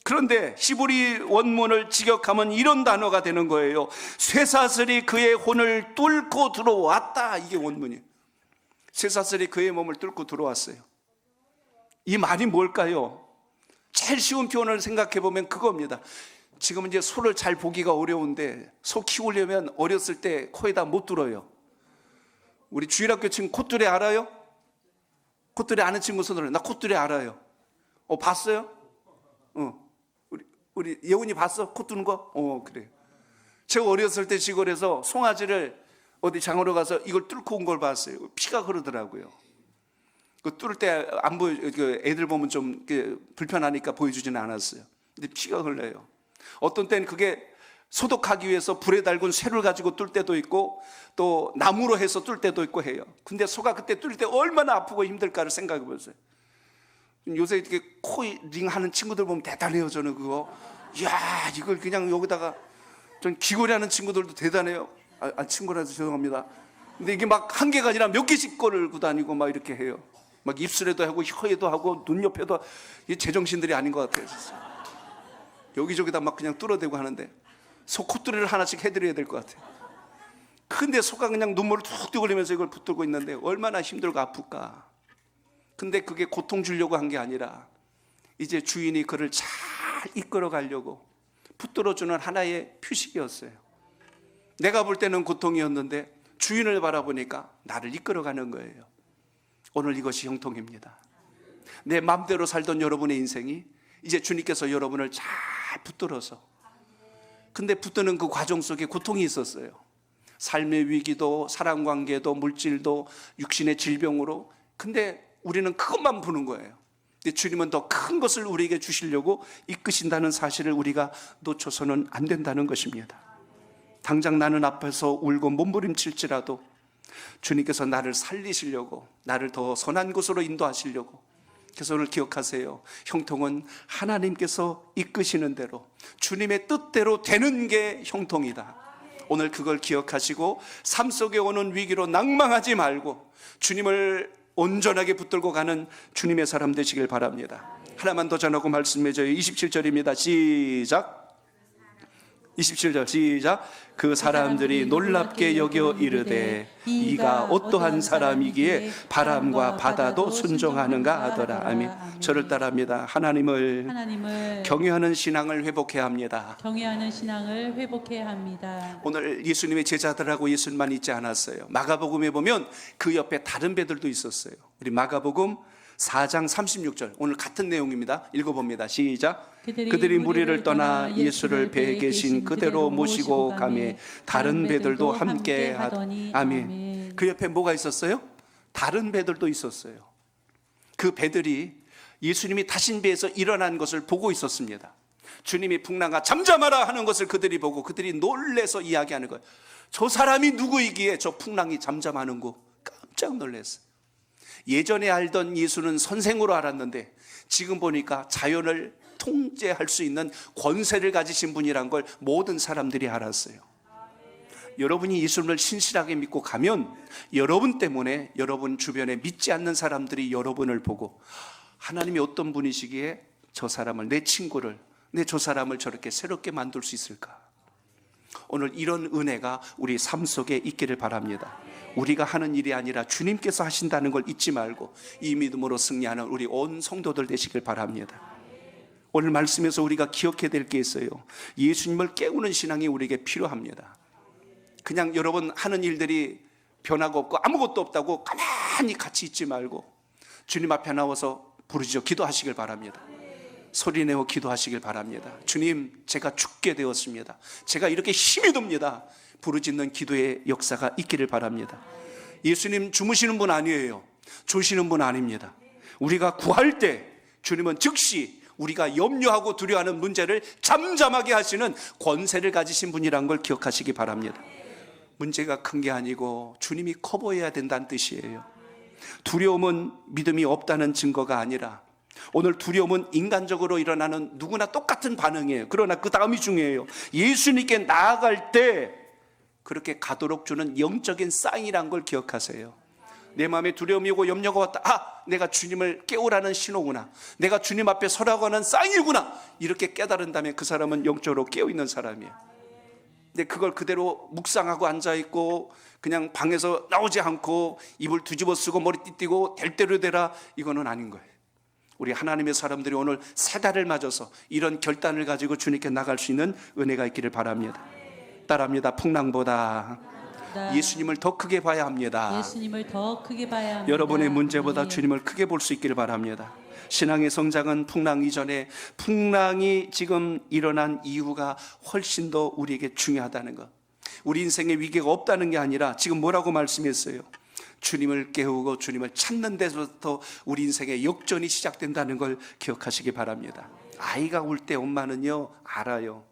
그런데 히브리 원문을 직역하면 이런 단어가 되는 거예요. 쇠사슬이 그의 혼을 뚫고 들어왔다. 이게 원문이에요. 쇠사슬이 그의 몸을 뚫고 들어왔어요. 이 말이 뭘까요? 제일 쉬운 표현을 생각해 보면 그겁니다. 지금 이제 소를 잘 보기가 어려운데 소 키우려면 어렸을 때 코에다 못 뚫어요. 우리 주일학교 친구 콧뚜레 알아요? 콧뚜레 아는 친구 손으로. 나 콧뚜레 알아요. 봤어요? 우리 예훈이 봤어? 코 뚫는 거? 그래. 제가 어렸을 때 시골에서 송아지를 어디 장으로 가서 이걸 뚫고 온 걸 봤어요. 피가 흐르더라고요. 그 뚫을 때 안 보여, 애들 보면 좀 불편하니까 보여주지는 않았어요. 근데 피가 흘러요. 어떤 때는 그게 소독하기 위해서 불에 달군 쇠를 가지고 뚫을 때도 있고 또 나무로 해서 뚫을 때도 있고 해요. 근데 소가 그때 뚫을 때 얼마나 아프고 힘들까를 생각해 보세요. 요새 이렇게 코링 하는 친구들 보면 대단해요. 저는 그거 이야 이걸 그냥 여기다가 좀 귀걸이 하는 친구들도 대단해요. 친구라서 죄송합니다. 근데 이게 막 한 개가 아니라 몇 개씩 걸고 다니고 막 이렇게 해요. 막 입술에도 하고 혀에도 하고 눈 옆에도. 이 제정신들이 아닌 것 같아요. 진짜. 여기저기다 막 그냥 뚫어대고 하는데 소 콧뚜레를 하나씩 해드려야 될 것 같아요. 근데 소가 그냥 눈물을 툭툭 흘리면서 이걸 붙들고 있는데 얼마나 힘들고 아플까. 근데 그게 고통 주려고 한 게 아니라 이제 주인이 그를 잘 이끌어 가려고 붙들어주는 하나의 표식이었어요. 내가 볼 때는 고통이었는데 주인을 바라보니까 나를 이끌어가는 거예요. 오늘 이것이 형통입니다. 내 마음대로 살던 여러분의 인생이 이제 주님께서 여러분을 잘 붙들어서, 근데 붙드는 그 과정 속에 고통이 있었어요. 삶의 위기도 사랑관계도 물질도 육신의 질병으로. 근데 우리는 그것만 보는 거예요. 근데 주님은 더 큰 것을 우리에게 주시려고 이끄신다는 사실을 우리가 놓쳐서는 안 된다는 것입니다. 당장 나는 앞에서 울고 몸부림칠지라도 주님께서 나를 살리시려고, 나를 더 선한 곳으로 인도하시려고. 그래서 오늘 기억하세요. 형통은 하나님께서 이끄시는 대로 주님의 뜻대로 되는 게 형통이다. 오늘 그걸 기억하시고 삶 속에 오는 위기로 낭망하지 말고 주님을 온전하게 붙들고 가는 주님의 사람 되시길 바랍니다. 하나만 더 전하고 말씀 맺어요. 27절입니다. 시작. 27절 시작. 그 사람들이 놀랍게 여겨 이르되 이가 어떠한 사람이기에 바람과 바다도 순종하는가 하더라. 아멘. 저를 따라합니다. 하나님을 경외하는 신앙을 회복해야 합니다. 경외하는 신앙을 회복해야 합니다. 오늘 예수님의 제자들하고 예수님만 있지 않았어요. 마가복음에 보면 그 옆에 다른 배들도 있었어요. 우리 마가복음 4장 36절 오늘 같은 내용입니다. 읽어봅니다. 시작. 그들이 무리를 떠나 예수를 배에 계신 그대로 모시고 가매 다른 배들도 함께 하더니. 아멘. 그 옆에 뭐가 있었어요? 다른 배들도 있었어요. 그 배들이 예수님이 타신 배에서 일어난 것을 보고 있었습니다. 주님이 풍랑아 잠잠하라 하는 것을 그들이 보고 그들이 놀래서 이야기하는 거예요. 저 사람이 누구이기에 저 풍랑이 잠잠하는 거. 깜짝 놀랐어요. 예전에 알던 예수는 선생으로 알았는데 지금 보니까 자연을 통제할 수 있는 권세를 가지신 분이란 걸 모든 사람들이 알았어요. 여러분이 예수님을 신실하게 믿고 가면 여러분 때문에 여러분 주변에 믿지 않는 사람들이 여러분을 보고 하나님이 어떤 분이시기에 저 사람을, 내 친구를, 저 사람을 저렇게 새롭게 만들 수 있을까? 오늘 이런 은혜가 우리 삶 속에 있기를 바랍니다. 우리가 하는 일이 아니라 주님께서 하신다는 걸 잊지 말고 이 믿음으로 승리하는 우리 온 성도들 되시길 바랍니다. 오늘 말씀에서 우리가 기억해야 될 게 있어요. 예수님을 깨우는 신앙이 우리에게 필요합니다. 그냥 여러분 하는 일들이 변화가 없고 아무것도 없다고 가만히 같이 있지 말고 주님 앞에 나와서 부르짖어 기도하시길 바랍니다. 소리내어 기도하시길 바랍니다. 주님, 제가 죽게 되었습니다. 제가 이렇게 힘이 듭니다. 부르짖는 기도의 역사가 있기를 바랍니다. 예수님 주무시는 분 아니에요. 조시는 분 아닙니다. 우리가 구할 때 주님은 즉시 우리가 염려하고 두려워하는 문제를 잠잠하게 하시는 권세를 가지신 분이라는 걸 기억하시기 바랍니다. 문제가 큰 게 아니고 주님이 커버해야 된다는 뜻이에요. 두려움은 믿음이 없다는 증거가 아니라, 오늘 두려움은 인간적으로 일어나는 누구나 똑같은 반응이에요. 그러나 그 다음이 중요해요. 예수님께 나아갈 때 그렇게 가도록 주는 영적인 사인이란 걸 기억하세요. 내 마음에 두려움이 오고 염려가 왔다. 내가 주님을 깨우라는 신호구나. 내가 주님 앞에 서라고 하는 사인이구나. 이렇게 깨달은다면 그 사람은 영적으로 깨어있는 사람이에요. 근데 그걸 그대로 묵상하고 앉아있고 그냥 방에서 나오지 않고 이불 뒤집어 쓰고 머리 띠띠고 될 대로 되라, 이거는 아닌 거예요. 우리 하나님의 사람들이 오늘 세 달을 맞아서 이런 결단을 가지고 주님께 나갈 수 있는 은혜가 있기를 바랍니다. 따라합니다. 풍랑보다 예수님을 더 크게 봐야 합니다. 예수님을 더 크게 봐야 합니다. 여러분의 문제보다 아멘. 주님을 크게 볼 수 있기를 바랍니다. 신앙의 성장은 풍랑 이전에, 풍랑이 지금 일어난 이유가 훨씬 더 우리에게 중요하다는 것. 우리 인생에 위기가 없다는 게 아니라 지금 뭐라고 말씀했어요? 주님을 깨우고 주님을 찾는 데서부터 우리 인생의 역전이 시작된다는 걸 기억하시기 바랍니다. 아이가 울 때 엄마는요 알아요.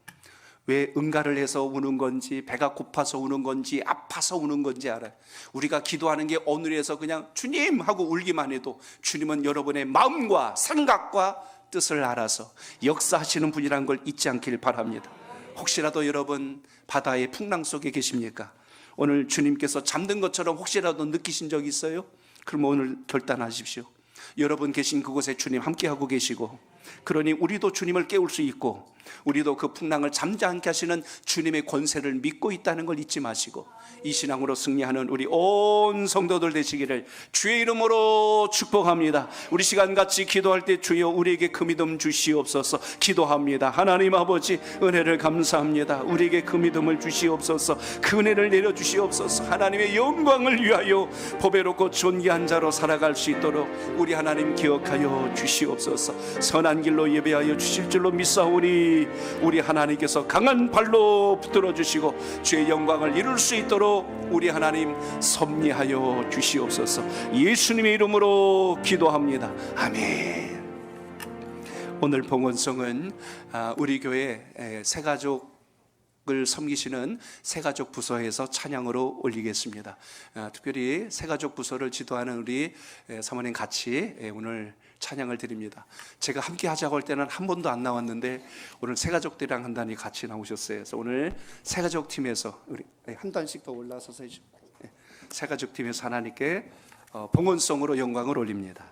왜 응가를 해서 우는 건지, 배가 고파서 우는 건지, 아파서 우는 건지 알아요. 우리가 기도하는 게 오늘에서 그냥 주님 하고 울기만 해도 주님은 여러분의 마음과 생각과 뜻을 알아서 역사하시는 분이라는 걸 잊지 않길 바랍니다. 혹시라도 여러분 바다의 풍랑 속에 계십니까? 오늘 주님께서 잠든 것처럼 혹시라도 느끼신 적 있어요? 그럼 오늘 결단하십시오. 여러분 계신 그곳에 주님 함께하고 계시고, 그러니 우리도 주님을 깨울 수 있고, 우리도 그 풍랑을 잠잠케 하시는 주님의 권세를 믿고 있다는 걸 잊지 마시고, 이 신앙으로 승리하는 우리 온 성도들 되시기를 주의 이름으로 축복합니다. 우리 시간 같이 기도할 때 주여 우리에게 그 믿음 주시옵소서. 기도합니다. 하나님 아버지, 은혜를 감사합니다. 우리에게 그 믿음을 주시옵소서. 그 은혜를 내려주시옵소서. 하나님의 영광을 위하여 보배롭고 존귀한 자로 살아갈 수 있도록 우리 하나님 기억하여 주시옵소서. 선한 길로 예배하여 주실 줄로 믿사오니 우리 하나님께서 강한 발로 붙들어 주시고 주의 영광을 이룰 수 있도록 우리 하나님 섭리하여 주시옵소서. 예수님의 이름으로 기도합니다. 아멘. 오늘 봉헌송은 우리 교회 새가족을 섬기시는 새가족 부서에서 찬양으로 올리겠습니다. 특별히 새가족 부서를 지도하는 우리 사모님 같이 오늘 찬양을 드립니다. 제가 함께 하자고 할 때는 한 번도 안 나왔는데 오늘 새가족들이랑 한단이 같이 나오셨어요. 그래서 오늘 새가족 팀에서 우리 한 단씩 더 올라서서 새가족 팀에서 하나님께 봉헌송으로 영광을 올립니다.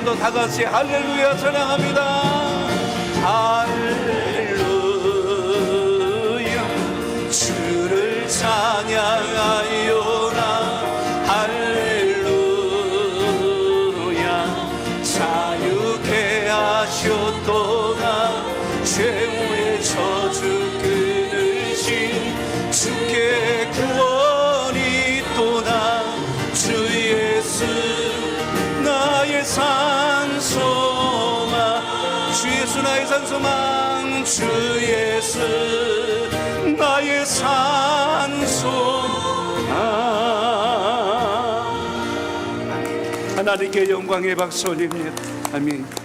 한번 더 다 같이 할렐루야 찬양합니다. 할렐루야 주를 찬양하요나 할렐루야 자유케 하셨도다 죄의 저주 끊으신 주께 구원이 또다 주 예수 나의 산소망 주 예수 나의 산소망 주 예수 나의 산소망 하나님께 영광의 박수 올립니다. 아멘.